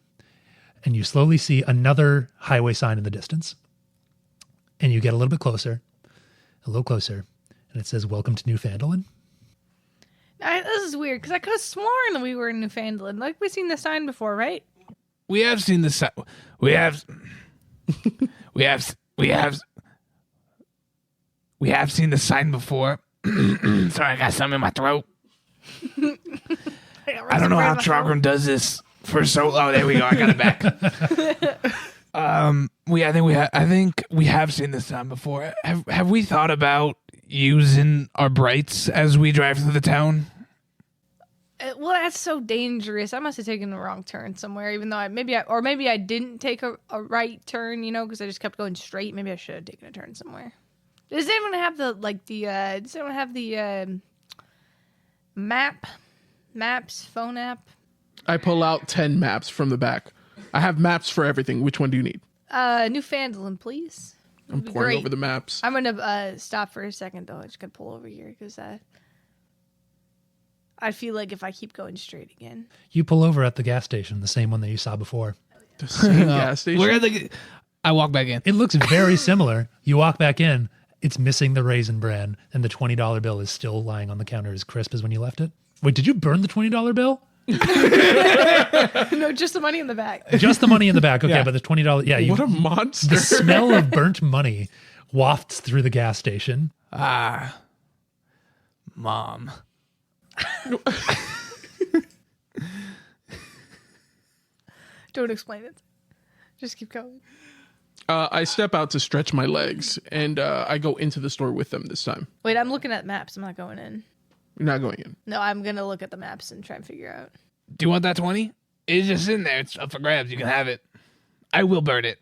And you slowly see another highway sign in the distance. And you get a little closer, and it says, "Welcome to Newfoundland." This is weird, because I could have sworn that we were in Newfoundland. Like, we've seen the sign before, right? We have seen the sign. We have seen the sign before. Sorry, I got something in my throat. I don't know how Trogrim does this for so long. Oh, there we go. I got it back. I think we have seen this sign before. Have we thought about using our brights as we drive through the town? Well, that's so dangerous. I must have taken the wrong turn somewhere, even though maybe I didn't take a right turn, because I just kept going straight. Maybe I should have taken a turn somewhere. Does anyone have the maps, phone app? I pull out 10 maps from the back. I have maps for everything. Which one do you need? Newfoundland, please. I'm pouring over the maps. I'm gonna stop for a second though. I just gotta pull over here because I feel like if I keep going straight again. You pull over at the gas station, the same one that you saw before. The same gas station? I walk back in. It looks very similar. You walk back in, it's missing the Raisin Bran, and the $20 bill is still lying on the counter as crisp as when you left it. Wait, did you burn the $20 bill? No, just the money in the back. Just the money in the back. Okay, Yeah. but the $20. Yeah, What a monster. The smell of burnt money wafts through the gas station. Mom. Don't explain it. Just keep going. I step out to stretch my legs, and I go into the store with them this time. Wait, I'm looking at maps. I'm not going in. You're not going in. No, I'm going to look at the maps and try and figure out. Do you want that 20? It's just in there. It's up for grabs. You can have it. I will burn it.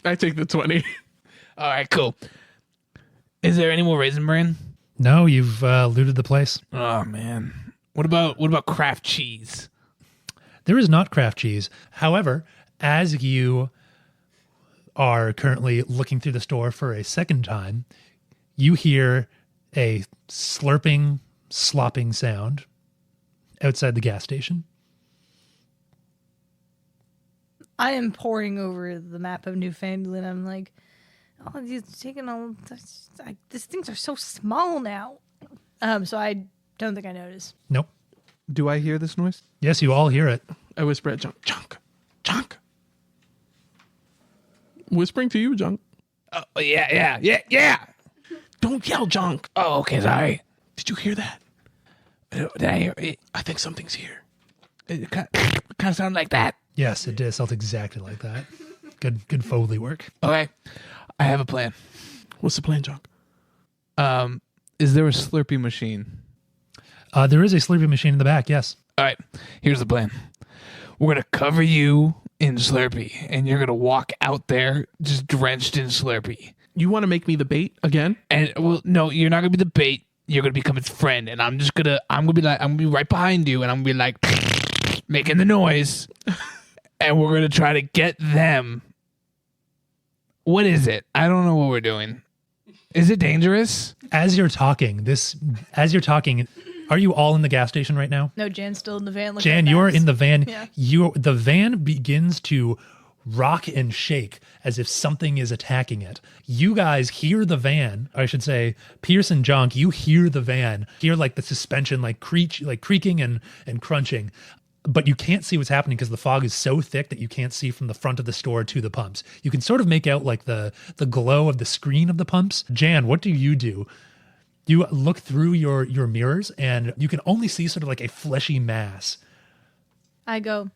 I take the 20. All right, cool. Is there any more Raisin Bran? No, you've looted the place. Oh, man. What about Kraft cheese? There is not craft cheese. However, as you are currently looking through the store for a second time, you hear a slurping, slopping sound outside the gas station. I am poring over the map of Newfoundland. I'm like, oh, these taking all. These things are so small now. So I don't think I noticed. Nope. Do I hear this noise? Yes, you all hear it. I whisper at Jonk. Jonk. Whispering to you, Jonk. Oh, yeah. Don't yell, Jonk. Oh, okay, sorry. Did you hear that? Did I hear it? I think something's here. It kind of sounded like that. Yes, it did. Felt exactly like that. Good Foley work. Okay, I have a plan. What's the plan, Jonk? Is there a Slurpee machine? There is a Slurpee machine in the back, yes. All right, here's the plan. We're going to cover you in Slurpee, and you're going to walk out there just drenched in Slurpee. You want to make me the bait again? And, well, no, you're not going to be the bait. You're going to become its friend, and I'm going to be right behind you, and I'm going to be like, making the noise, and we're going to try to get them. What is it? I don't know what we're doing. Is it dangerous? As you're talking, are you all in the gas station right now? No, Jan's still in the van. Jan, you're in the van. Yeah. The van begins to rock and shake as if something is attacking it. You guys hear the van, or I should say, Pierce and Jonk, you hear the van, hear like the suspension like creaking and crunching. But you can't see what's happening because the fog is so thick that you can't see from the front of the store to the pumps. You can sort of make out like the glow of the screen of the pumps. Jan, what do? You look through your mirrors and you can only see sort of like a fleshy mass. I go,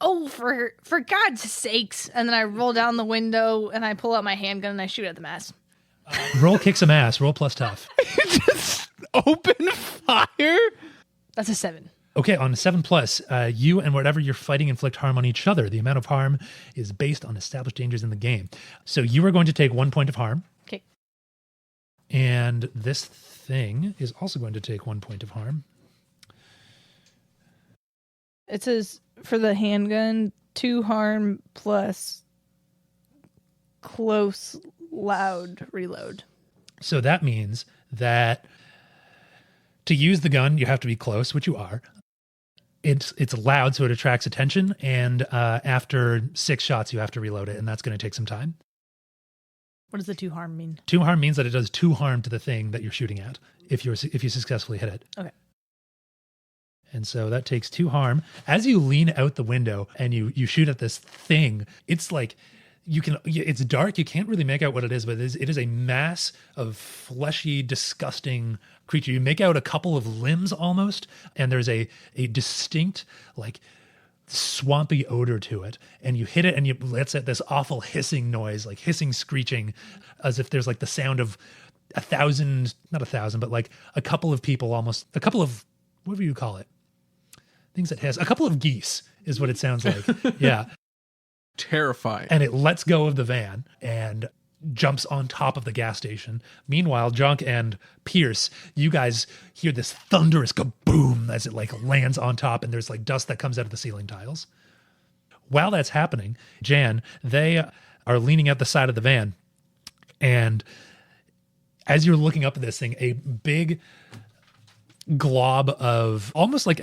oh, for God's sakes. And then I roll down the window and I pull out my handgun and I shoot at the mass. Roll kick some ass. Roll plus tough. Just open fire? That's a 7. Okay, on a 7+, you and whatever you're fighting inflict harm on each other. The amount of harm is based on established dangers in the game. So you are going to take 1 point of harm. Okay. And this thing is also going to take 1 point of harm. It says for the handgun, 2 harm plus close, loud reload. So that means that to use the gun, you have to be close, which you are. It's loud, so it attracts attention. And after 6 shots, you have to reload it, and that's going to take some time. What does the 2 harm mean? 2 harm means that it does 2 harm to the thing that you're shooting at if you successfully hit it. Okay. And so that takes 2 harm. As you lean out the window and you shoot at this thing, it's like it's dark. You can't really make out what it is, but it is a mass of fleshy, disgusting creature. You make out a couple of limbs almost, and there's a distinct like swampy odor to it. And you hit it and it lets out this awful hissing noise, like hissing, screeching, as if there's like the sound of 1,000, not 1,000, but like a couple of people, almost a couple of, whatever you call it, things that hiss, a couple of geese is what it sounds like. Yeah. Terrifying. And it lets go of the van and jumps on top of the gas station. Meanwhile, Jonk and Pierce, you guys hear this thunderous kaboom as it like lands on top, and there's like dust that comes out of the ceiling tiles. While that's happening, Jan, they are leaning out the side of the van, and as you're looking up at this thing, a big glob of almost like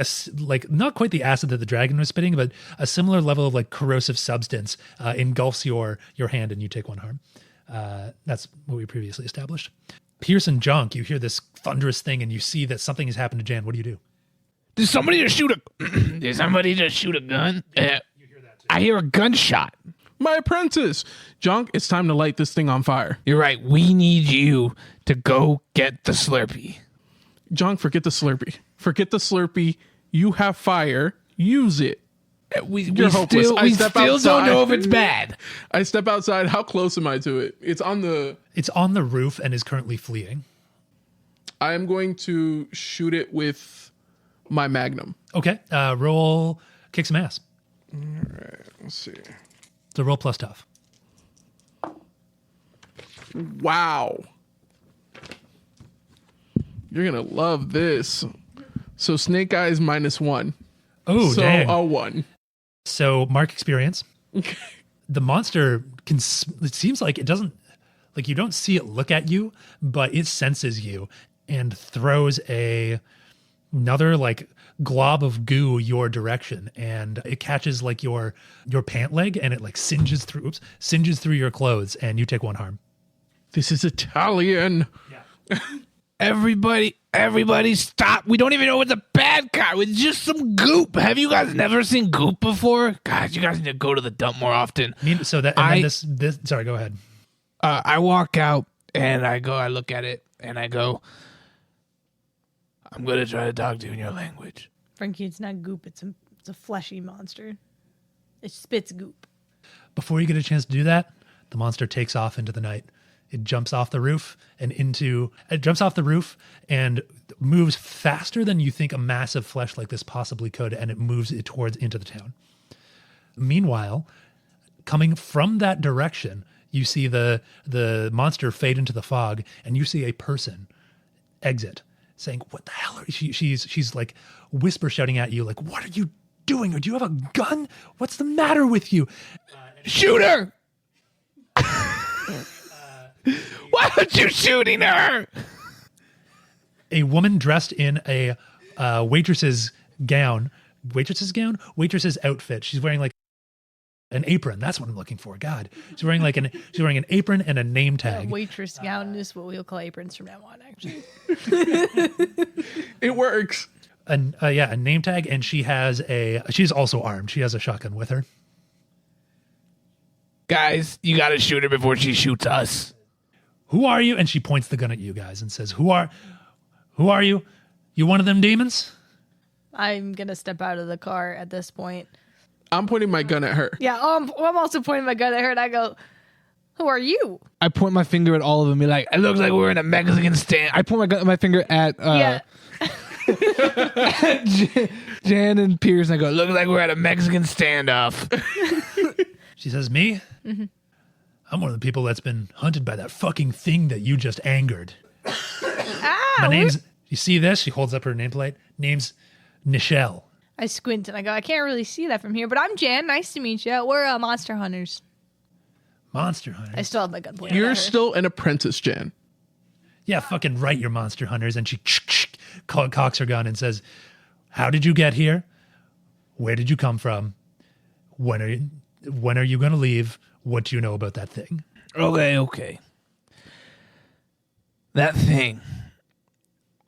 not quite the acid that the dragon was spitting, but a similar level of like corrosive substance engulfs your hand, and you take 1 harm. That's what we previously established. Pierce and Jonk, you hear this thunderous thing and you see that something has happened to Jan. What do you do? Did somebody just shoot a gun? I hear a gunshot. My apprentice! Jonk, it's time to light this thing on fire. You're right. We need you to go get the Slurpee. Jonk, forget the Slurpee. Forget the Slurpee. You have fire. Use it. We hopeless. still don't know if it's bad. I step outside. How close am I to it? It's on the roof and is currently fleeing. I am going to shoot it with my magnum. Okay. Roll kick some ass. All right. Let's see. So roll plus tough. Wow. You're gonna love this. So Snake Eyes -1. Oh, so dang. a 1. So mark experience. The monster it seems like it doesn't, like you don't see it look at you, but it senses you and throws another like glob of goo your direction, and it catches like your pant leg, and it like singes through your clothes, and you take 1 harm. This is Italian. Everybody stop. We don't even know it's a bad car. It's just some goop. Have you guys never seen goop before? God, you guys need to go to the dump more often. So that, and then this sorry, go ahead. I walk out and I look at it and I go, I'm going to try to talk to you in your language. Frankie, it's not goop. It's a fleshy monster. It spits goop. Before you get a chance to do that, the monster takes off into the night. It jumps off the roof and moves faster than you think a massive flesh like this possibly could, and it moves it towards into the town. Meanwhile, coming from that direction, you see the monster fade into the fog, and you see a person exit, saying, "What the hell are you?" She's like whisper shouting at you, like, "What are you doing? Do you have a gun? What's the matter with you?" Shoot her! Why aren't you shooting her? A woman dressed in a waitress's outfit. She's wearing like an apron. That's what I'm looking for. God, she's wearing an apron and a name tag. Waitress gown is what we'll call aprons from now on. Actually, It works. A name tag, and she's also armed. She has a shotgun with her. Guys, you got to shoot her before she shoots us. Who are you? And she points the gun at you guys and says, Who are you? You one of them demons? I'm gonna step out of the car at this point. I'm pointing my gun at her. Yeah, I'm also pointing my gun at her, and I go, "Who are you?" I point my finger at all of them. Be like, it looks like we're in a Mexican stand. I point my finger at Jan and Pierce, and I go, looks like we're at a Mexican standoff. She says, Me? Mm-hmm. I'm one of the people that's been hunted by that fucking thing that you just angered. My name's, you see this? She holds up her nameplate. Name's Nichelle. I squint and I go, "I can't really see that from here, but I'm Jan. Nice to meet you. We're monster hunters." Monster hunters? I still have my gun pointed at You're her. still an apprentice, Jan. Yeah, fucking right, you're monster hunters. And she cocks her gun and says, How did you get here? Where did you come from? When are you going to leave? What do you know about that thing? Okay. That thing,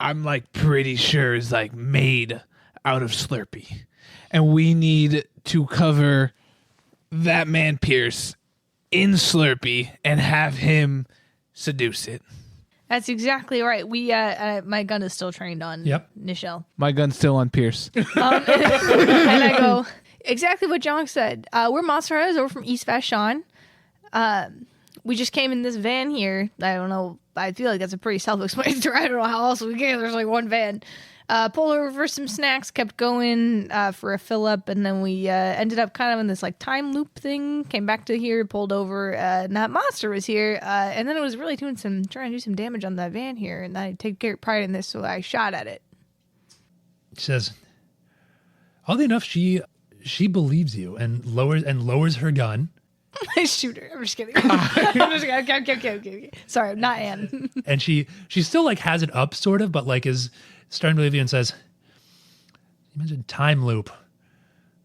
I'm like pretty sure is like made out of Slurpee. And we need to cover that man Pierce in Slurpee and have him seduce it. That's exactly right. We, my gun is still trained on Nichelle. My gun's still on Pierce. And I go, exactly what Jonk said. We're monster hunters. We're from East Vashon. We just came in this van here. I don't know. I feel like that's a pretty self-explanatory. I don't know how else we came. There's like one van. Pulled over for some snacks, kept going for a fill up, and then we ended up kind of in this like time loop thing. Came back to here, pulled over, and that monster was here. And then it was really trying to do some damage on that van here, and I take great pride in this, so I shot at it. She says, oddly enough, she believes you and lowers her gun. I shoot her. I'm just kidding. Okay. Sorry, I'm not Anne. And she still like has it up sort of, but like is starting to believe you and says, "You mentioned time loop.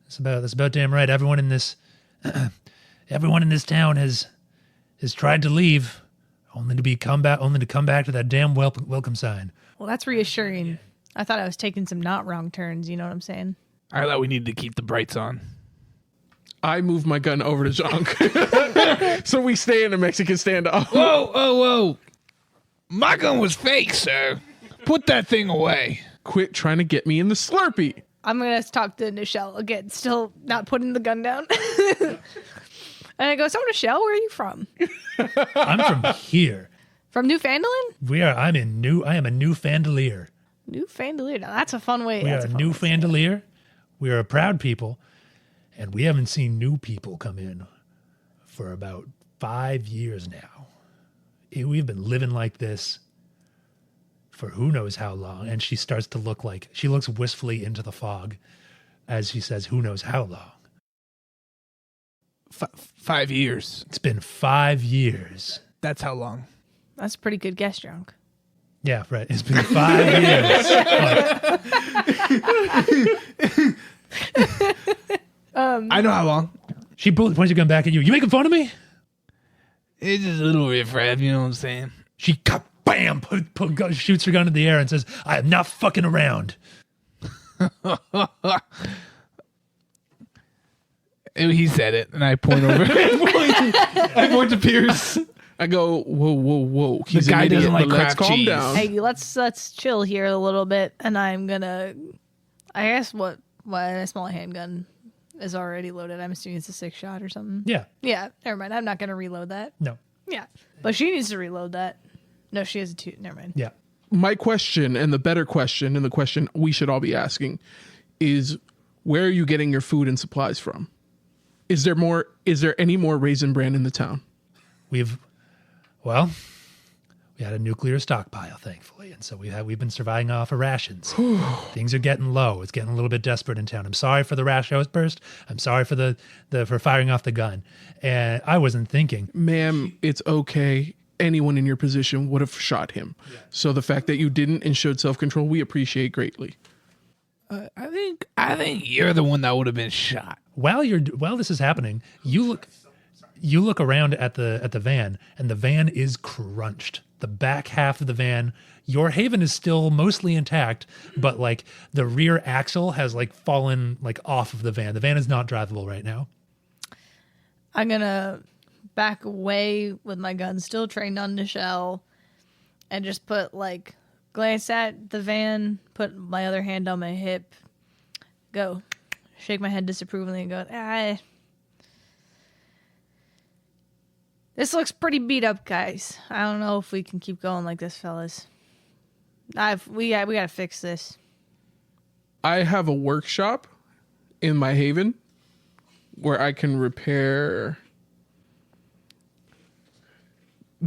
That's about damn right. Everyone in this town has tried to leave, only to come back to that damn welcome sign." Well, that's reassuring. I thought I was taking some not wrong turns. You know what I'm saying? I thought we needed to keep the brights on. I move my gun over to Jonk. So we stay in a Mexican standoff. Whoa. My gun was fake, sir. Put that thing away. Quit trying to get me in the Slurpee. I'm going to talk to Nichelle again, still not putting the gun down. And I go, "So Nichelle, where are you from?" I'm from here. From Newfoundland? I am a Newfoundlander. Newfoundland. Now, that's a fun way. We are that's a fun way to say it. Newfoundlander. We are a proud people, and we haven't seen new people come in for about 5 years now. We've been living like this for who knows how long. And she starts to she looks wistfully into the fog as she says, who knows how long. 5 years. It's been 5 years. That's how long. That's a pretty good guess, Jonk. Yeah, right. It's been 5 years. I know how long. She points her gun back at you. You making fun of me? It's just a little riffraff, you know what I'm saying? She bam, shoots her gun in the air and says, I am not fucking around. He said it, and I point over. I point to Pierce. I go, whoa. He's The guy an idiot, doesn't like but let's crab calm cheese. down. Hey, let's chill here a little bit, and I'm gonna. I guess what a small handgun is already loaded. I'm assuming it's a 6-shot or something. Yeah. Yeah, never mind. I'm not gonna reload that. No. Yeah, but she needs to reload that. No, she has a 2. Never mind. Yeah. My question, and the better question, and the question we should all be asking, is where are you getting your food and supplies from? Is there any more Raisin Bran in the town? We had a nuclear stockpile, thankfully, and so we've been surviving off of rations. Things are getting low. It's getting a little bit desperate in town. I'm sorry for the rash outburst. I'm sorry for for firing off the gun. And I wasn't thinking. Ma'am, it's okay. Anyone in your position would have shot him. Yeah. So the fact that you didn't and showed self-control, we appreciate greatly. I think you're the one that would have been shot. While this is happening, you look around at the van, and the van is crunched. The back half of the van, your Haven is still mostly intact, but like the rear axle has like fallen like off of the van. The van is not drivable right now. I'm gonna back away with my gun still trained on Nichelle, and just glance at the van, put my other hand on my hip, go, shake my head disapprovingly, and go, this looks pretty beat up, guys. I don't know if we can keep going like this, fellas. We gotta fix this. I have a workshop in my Haven where I can repair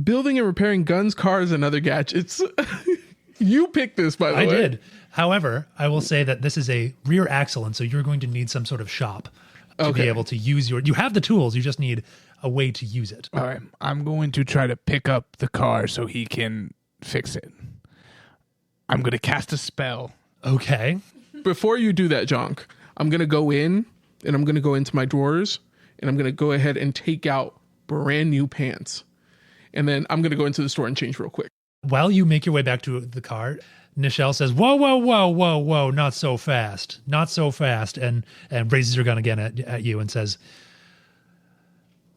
building and repairing guns, cars, and other gadgets. You picked this, by the way. I did. However, I will say that this is a rear axle, and so you're going to need some sort of shop to be able to use you have the tools, you just need a way to use it. All right, I'm going to try to pick up the car so he can fix it. I'm going to cast a spell. Okay. Before you do that, Jonk, I'm going to go in, and I'm going to go into my drawers, and I'm going to go ahead and take out brand new pants. And then I'm going to go into the store and change real quick. While you make your way back to the car, Nichelle says, whoa, not so fast. Not so fast. And raises her gun again at you and says,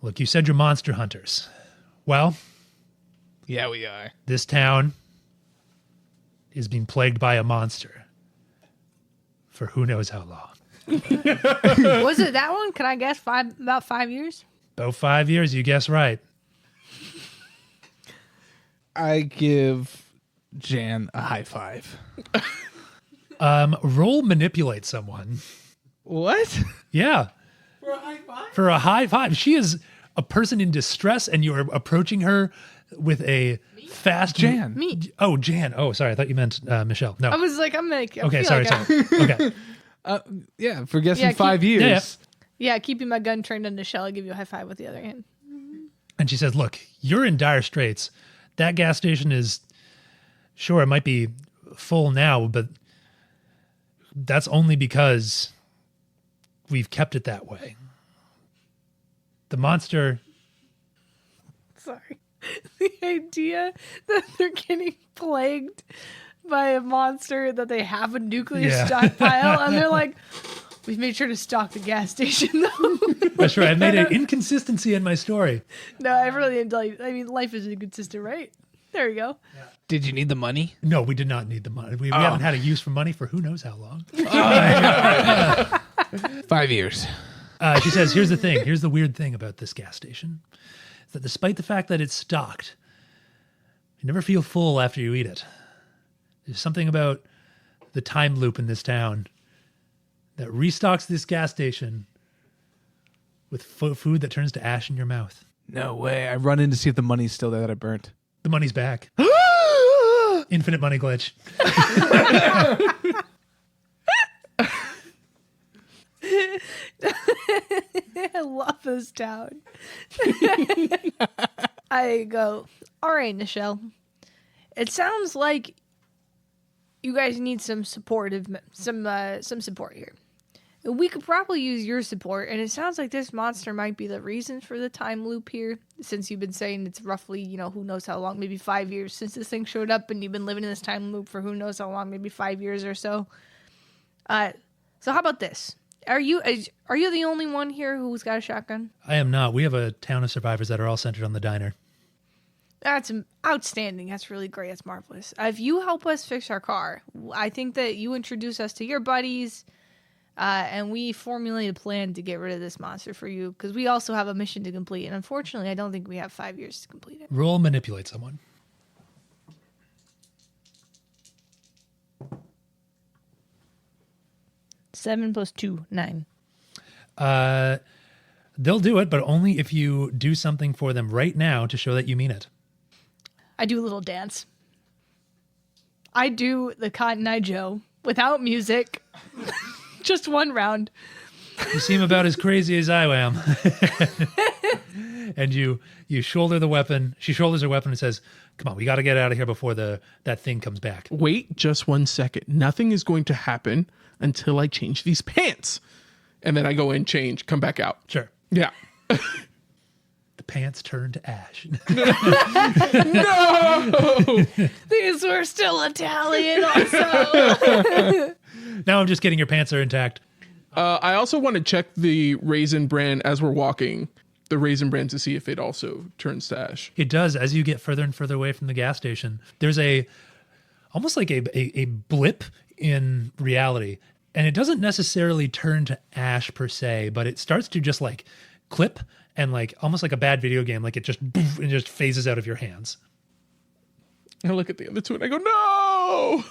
look, you said you're monster hunters. Well, Yeah, we are. this town is being plagued by a monster for who knows how long. Was it that one? Can I guess about 5 years? About 5 years, you guess right. I give Jan a high five. Roll manipulate someone. What? Yeah. For a high five. She is a person in distress, and you are approaching her with a fast Jan. Me. Oh, Jan. Oh, sorry. I thought you meant Michelle. No. I was like, I Okay, feel sorry. like Okay. Yeah, for guessing Yeah, keep- 5 years. Yeah, keeping my gun trained on Nichelle, I'll give you a high five with the other hand. And she says, look, you're in dire straits. That gas station is, sure, it might be full now, but that's only because we've kept it that way. The monster... Sorry. The idea that they're getting plagued by a monster, that they have a nuclear Yeah. stockpile, and they're like, we've made sure to stock the gas station, though. That's right. I made an inconsistency in my story. No, I really like. I mean, life is inconsistent, right? There we go. Did you need the money? No, we did not need the money. We haven't had a use for money for who knows how long. 5 years. She says, here's the thing. Here's the weird thing about this gas station. Is that despite the fact that it's stocked, you never feel full after you eat it. There's something about the time loop in this town that restocks this gas station with food that turns to ash in your mouth. No way. I run in to see if the money's still there that I burnt. The money's back. Infinite money glitch. I love this town. I go, all right, Nichelle. It sounds like you guys need some support here. We could probably use your support, and it sounds like this monster might be the reason for the time loop here, since you've been saying it's roughly, who knows how long, maybe 5 years since this thing showed up, and you've been living in this time loop for who knows how long, maybe 5 years or so. So how about this? Are you the only one here who's got a shotgun? I am not. We have a town of survivors that are all centered on the diner. That's outstanding. That's really great. That's marvelous. If you help us fix our car, I think that you introduce us to your buddies, and we formulate a plan to get rid of this monster for you, because we also have a mission to complete. And unfortunately, I don't think we have 5 years to complete it. Roll manipulate someone. Seven plus 2, 9. They'll do it, but only if you do something for them right now to show that you mean it. I do a little dance. I do the Cotton Eye Joe without music. Just one round. You seem about as crazy as I am. And you shoulder the weapon. She shoulders her weapon and says, come on, we got to get out of here before that thing comes back. Wait just 1 second. Nothing is going to happen until I change these pants. And then I go in, change, come back out. Sure. Yeah. The pants turn to ash. No! These were still Italian also. Now I'm just kidding. Your pants are intact. I also want to check the Raisin Bran as we're walking. The Raisin Bran to see if it also turns to ash. It does. As you get further and further away from the gas station, there's almost like a blip in reality. And it doesn't necessarily turn to ash per se, but it starts to just like clip and like almost like a bad video game. Like it just phases out of your hands. I look at the other two and I go, no!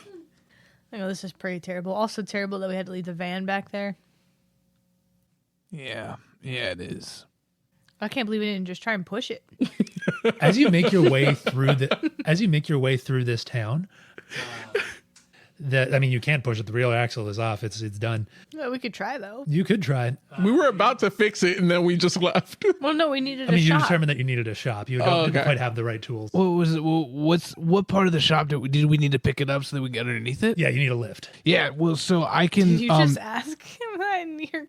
I go, this is pretty terrible. Also terrible that we had to leave the van back there. Yeah, it is. I can't believe we didn't just try and push it. As you make your way through this town, you can't push it. The rear axle is off. It's done. Well, we could try though. You could try. We were about to fix it and then we just left. Well, no, we needed You a shop. determined that you needed a shop. You didn't quite have the right tools. What was it? What part of the shop did we need to pick it up so that we get underneath it? Yeah, you need a lift. Yeah. Well, so I can. Did you just ask him that in your...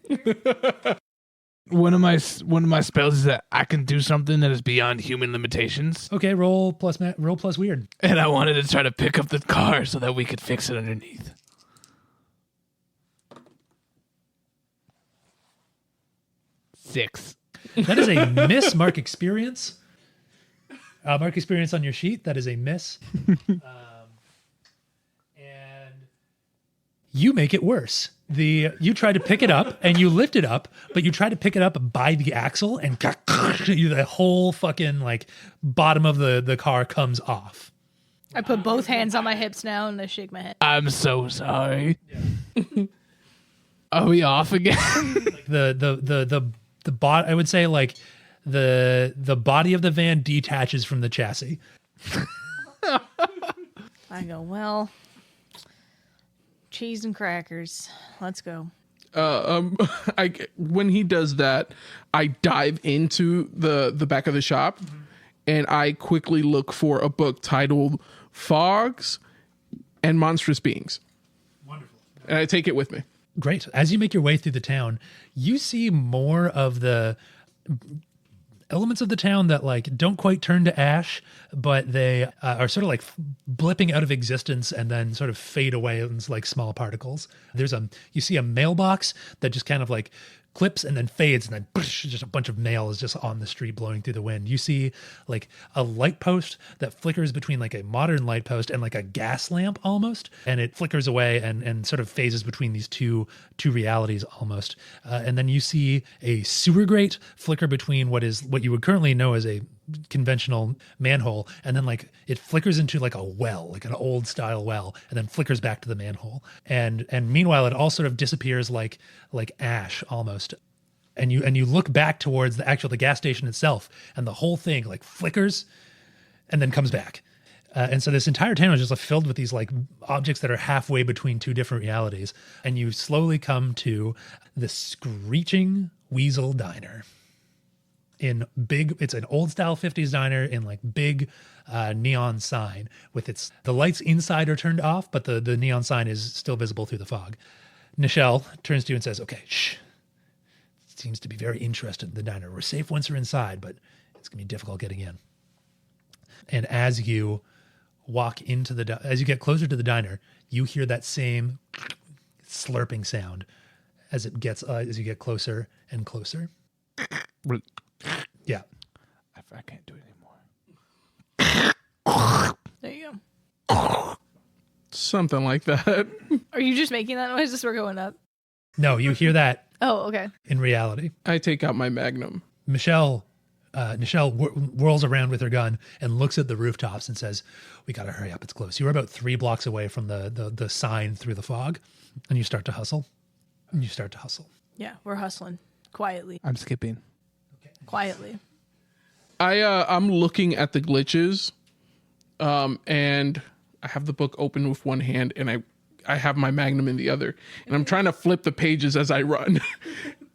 One of my spells is that I can do something that is beyond human limitations, Okay, roll plus weird. and I wanted to try to pick up the car so that we could fix it underneath. Six. That is a miss. Mark experience. Mark experience on your sheet. That is a miss. And you make it worse. You try to pick it up and you lift it up, but you try to pick it up by the axle and the whole fucking like bottom of the car comes off. I put both hands on my hips now and I shake my head. I'm so sorry. Yeah. Are we off again? I would say like the body of the van detaches from the chassis. I go, well, cheese and crackers. Let's go. When he does that, I dive into the back of the shop and I quickly look for a book titled Fogs and Monstrous Beings. Wonderful. And I take it with me. Great. As you make your way through the town, you see more of the elements of the town that like don't quite turn to ash, but they are sort of like blipping out of existence and then sort of fade away in like small particles. You see a mailbox that just kind of like clips and then fades, and then just a bunch of mail is just on the street blowing through the wind. You see like a light post that flickers between like a modern light post and like a gas lamp almost, and it flickers away and sort of phases between these two realities almost. And then you see a sewer grate flicker between what you would currently know as a conventional manhole, and then like it flickers into like a well, like an old style well, and then flickers back to the manhole. And meanwhile it all sort of disappears like ash almost. And you look back towards the gas station itself, and the whole thing like flickers and then comes back. And so this entire town is just like filled with these like objects that are halfway between two different realities. And you slowly come to the Screeching Weasel Diner. It's an old style 50s diner in like big neon sign with the lights inside are turned off, but the neon sign is still visible through the fog. Nichelle turns to you and says, okay, shh. Seems to be very interested in the diner. We're safe once we're inside, but it's going to be difficult getting in. And as you walk as you get closer to the diner, you hear that same slurping sound as you get closer and closer. Yeah. I can't do it anymore. There you go. Something like that. Are you just making that noise as we're going up? No, you hear that Oh, okay. in reality. I take out my Magnum. Nichelle whirls around with her gun and looks at the rooftops and says, we got to hurry up. It's close. You were about 3 blocks away from the sign through the fog, and you start to hustle. Yeah, we're hustling quietly. I'm skipping. Quietly. I'm looking at the glitches, and I have the book open with one hand, and I have my Magnum in the other, and I'm trying to flip the pages as I run,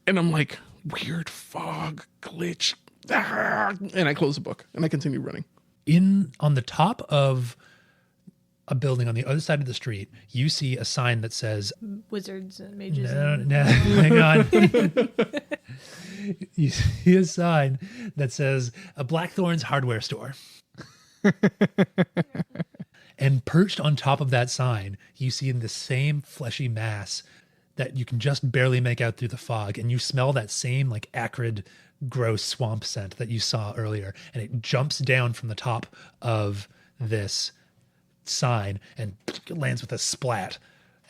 and I'm like, weird fog glitch, and I close the book and I continue running. On the top of a building on the other side of the street, you see a sign that says, Wizards and mages. no, hang on. You see a sign that says a Blackthorn's hardware store. And perched on top of that sign, you see in the same fleshy mass that you can just barely make out through the fog. And you smell that same like acrid, gross swamp scent that you saw earlier. And it jumps down from the top of this sign and lands with a splat.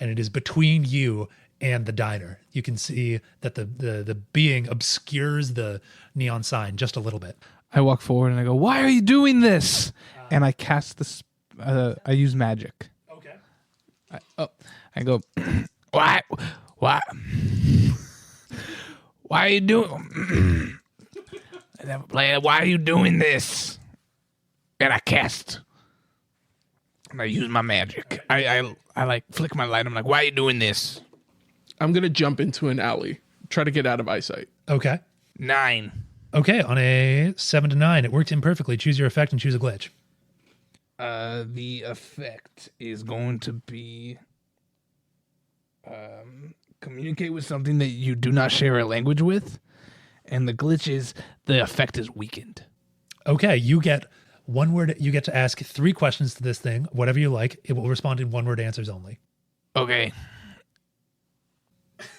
And it is between you and the diner. You can see that the being obscures the neon sign just a little bit. I walk forward and I go, "Why are you doing this?" And I cast I use magic. Okay. I go, why are you doing? I never played. Why are you doing this? And I cast. And I use my magic. I like flick my light. I'm like, why are you doing this? I'm going to jump into an alley, try to get out of eyesight. Okay. 9. Okay, on a 7 to 9, it worked imperfectly. Choose your effect and choose a glitch. The effect is going to be communicate with something that you do not share a language with, and the glitch is the effect is weakened. Okay, you get one word. You get to ask 3 questions to this thing, whatever you like. It will respond in 1-word answers only. Okay.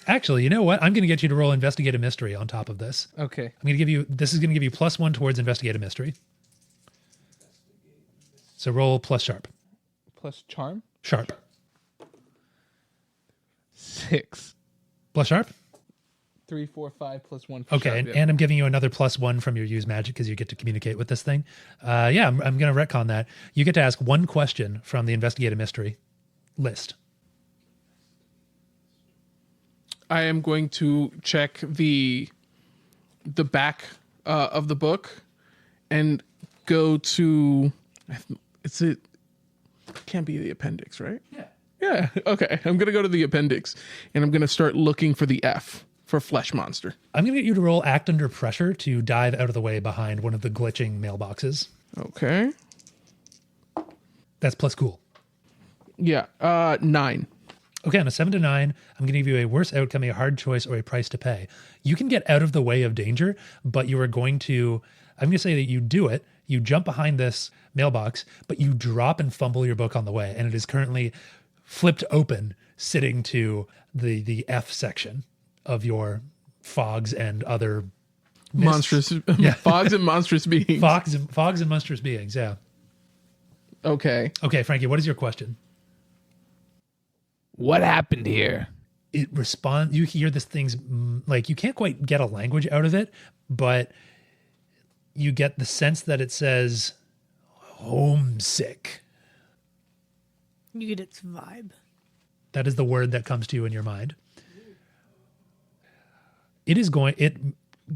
Actually, you know what? I'm going to get you to roll investigate a mystery on top of this. Okay. I'm going to give you. This is going to give you +1 towards investigate a mystery. So roll plus sharp. Plus charm? Sharp. 6. Plus sharp? 3, 4, 5 plus 1. For Okay, sharp, and I'm giving you another +1 from your use magic because you get to communicate with this thing. Yeah, I'm going to retcon that. You get to ask 1 question from the investigate a mystery list. I am going to check the back of the book and go to it can't be the appendix, right? Yeah. Okay. I'm gonna go to the appendix and I'm gonna start looking for the F for flesh monster. I'm going to get you to roll act under pressure to dive out of the way behind one of the glitching mailboxes. Okay. That's plus cool. Yeah. 9. Okay, on a 7 to 9, I'm going to give you a worse outcome, a hard choice, or a price to pay. You can get out of the way of danger, but you are going to, I'm going to say that you do it, you jump behind this mailbox, but you drop and fumble your book on the way, and it is currently flipped open, sitting to the F section of your fogs and other Monstrous. Yeah. Fogs and monstrous beings. fogs and monstrous beings, yeah. Okay. Okay, Frankie, what is your question? What happened here? You hear this thing's like, you can't quite get a language out of it, but you get the sense that it says homesick. You get its vibe. That is the word that comes to you in your mind. It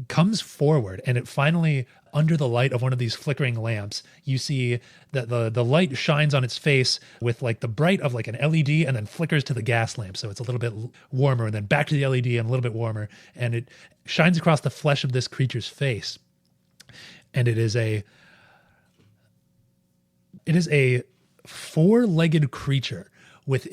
comes forward, and it finally, under the light of one of these flickering lamps, you see that the light shines on its face with like the bright of like an LED, and then flickers to the gas lamp, so it's a little bit warmer, and then back to the LED and a little bit warmer, and it shines across the flesh of this creature's face. And it is a four-legged creature with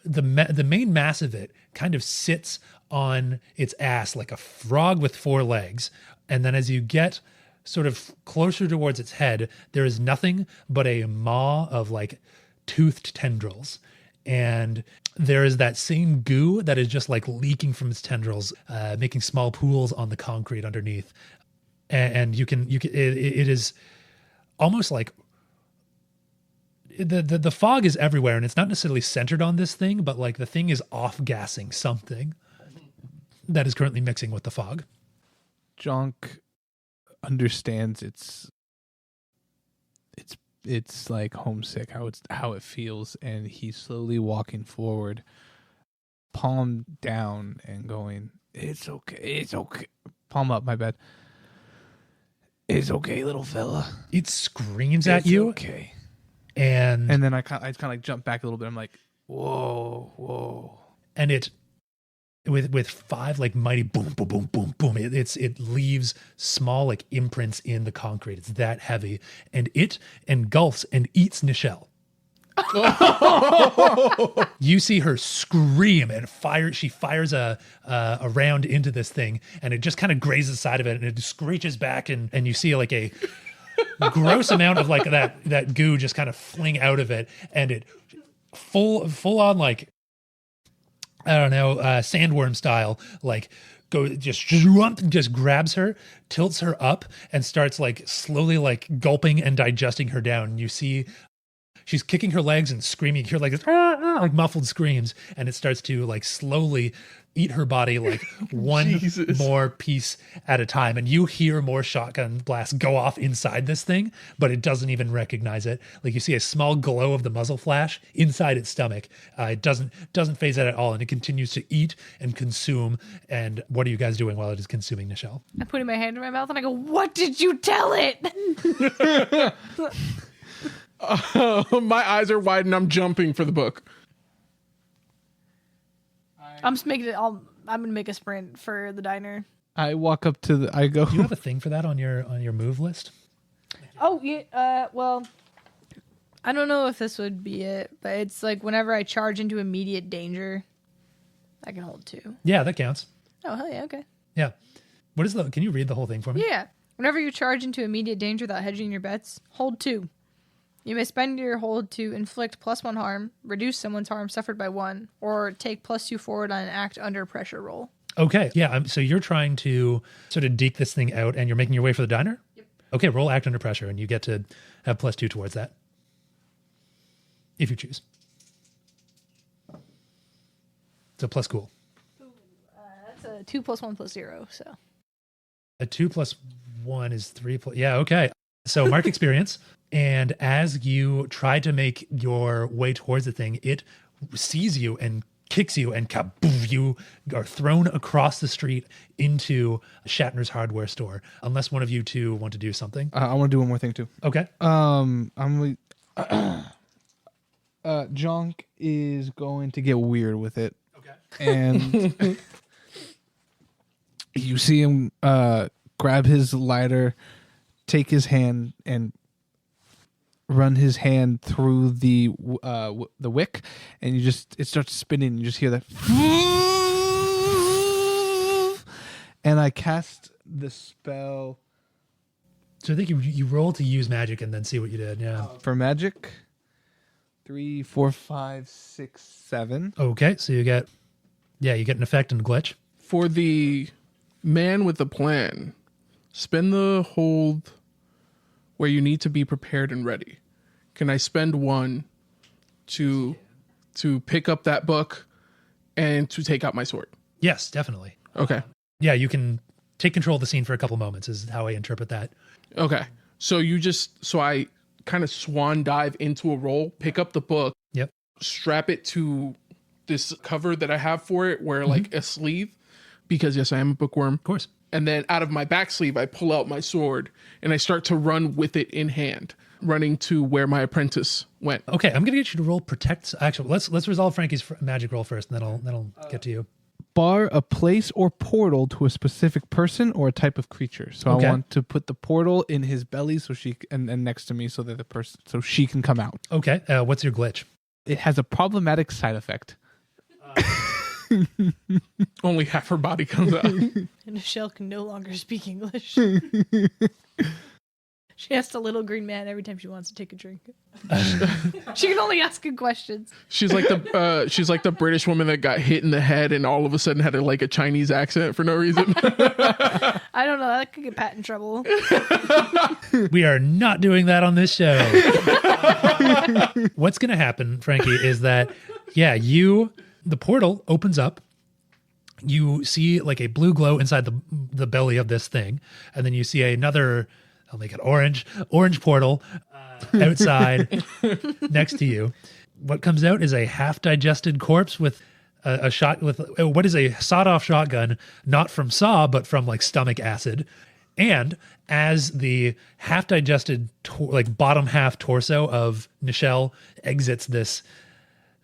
the main mass of it kind of sits on its ass like a frog with four legs. And then as you get sort of closer towards its head, there is nothing but a maw of like toothed tendrils. And there is that same goo that is just like leaking from its tendrils, making small pools on the concrete underneath. And it is almost like the fog is everywhere, and it's not necessarily centered on this thing, but like the thing is off-gassing something that is currently mixing with the fog. Jonk understands it's like homesick, how it feels, and he's slowly walking forward, palm down and going, it's okay, palm up, my bad. It's okay, little fella. It screams at you. Okay. And then I kind of like jump back a little bit. I'm like, whoa. And it, with five like mighty boom, boom, boom, boom, boom, it leaves small like imprints in the concrete. It's that heavy, and it engulfs and eats Nichelle. You see her scream and fire. She fires a round into this thing, and it just kind of grazes the side of it, and it screeches back, and you see like a gross amount of like that goo just kind of fling out of it, and it full on like, I don't know, sandworm style, like just grabs her, tilts her up, and starts like slowly like gulping and digesting her down. And you see she's kicking her legs and screaming. You hear like this, like muffled screams, and it starts to like slowly eat her body like one more piece at a time. And you hear more shotgun blasts go off inside this thing, but it doesn't even recognize it. Like you see a small glow of the muzzle flash inside its stomach. It doesn't phase it at all, and it continues to eat and consume. And what are you guys doing while it is consuming Nichelle? I'm putting my hand in my mouth and I go, "What did you tell it?" My eyes are wide and I'm jumping for the book. I'm just making it. I'm gonna make a sprint for the diner. I walk up to I go. Do you have a thing for that on your move list? Oh yeah. Well, I don't know if this would be it, but it's like whenever I charge into immediate danger, I can hold 2. Yeah, that counts. Oh hell yeah. Okay. Yeah. What is can you read the whole thing for me? Yeah. Whenever you charge into immediate danger without hedging your bets, hold 2. You may spend your hold to inflict +1 harm, reduce someone's harm suffered by 1, or take +2 forward on an act under pressure roll. Okay, yeah. So you're trying to sort of deke this thing out, and you're making your way for the diner? Yep. Okay, roll act under pressure, and you get to have +2 towards that. If you choose. So plus cool. That's a 2 + 1 + 0, so. A 2 + 1 is 3 +... Yeah, okay. So mark experience. And as you try to make your way towards the thing, it sees you and kicks you, and kaboof, you are thrown across the street into Shatner's hardware store. Unless one of you two want to do something. I want to do one more thing too. Okay. Jonk is going to get weird with it. Okay. And you see him grab his lighter, take his hand, and run his hand through the wick, and it starts spinning. You just hear that, and I cast the spell. So I think you roll to use magic and then see what you did. Yeah. For magic. 3, 4, 5, 6, 7. Okay. So you get an effect and a glitch. For the man with the plan, spend the hold where you need to be prepared and ready. Can I spend 1 to pick up that book and to take out my sword? Yes, definitely. Okay. Yeah, you can take control of the scene for a couple moments is how I interpret that. Okay. So I kind of swan dive into a roll, pick up the book, Yep. strap it to this cover that I have for it, where like a sleeve, because yes, I am a bookworm. Of course. And then out of my back sleeve, I pull out my sword and I start to run with it in hand, running to where my apprentice went. Okay, I'm gonna get you to roll protect. Actually, let's resolve Frankie's magic roll first, and then I'll get to you. Bar a place or portal to a specific person or a type of creature. So Okay. I want to put the portal in his belly so and next to me so that she can come out. Okay, what's your glitch? It has a problematic side effect. Only half her body comes out. And Michelle can no longer speak English. She asks a little green man every time she wants to take a drink. She can only ask him questions. She's like the British woman that got hit in the head and all of a sudden had a Chinese accent for no reason. I don't know. That could get Pat in trouble. We are not doing that on this show. What's going to happen, Frankie, is that, the portal opens up. You see like a blue glow inside the belly of this thing. And then you see another, I'll make it orange portal outside next to you. What comes out is a half-digested corpse with a shot with what is a sawed-off shotgun, not from Saw, but from like stomach acid. And as the half-digested, bottom half torso of Nichelle exits this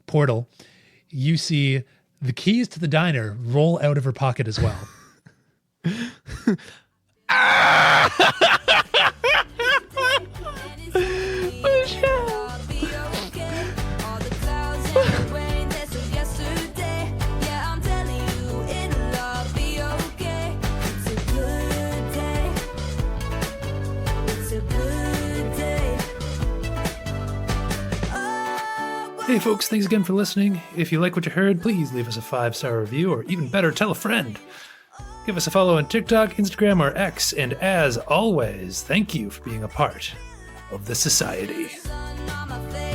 portal, you see the keys to the diner roll out of her pocket as well. Hey folks, thanks again for listening. If you like what you heard, please leave us a 5-star review, or even better, tell a friend. Give us a follow on TikTok, Instagram, or X, and as always, thank you for being a part of the society. Sun on my face.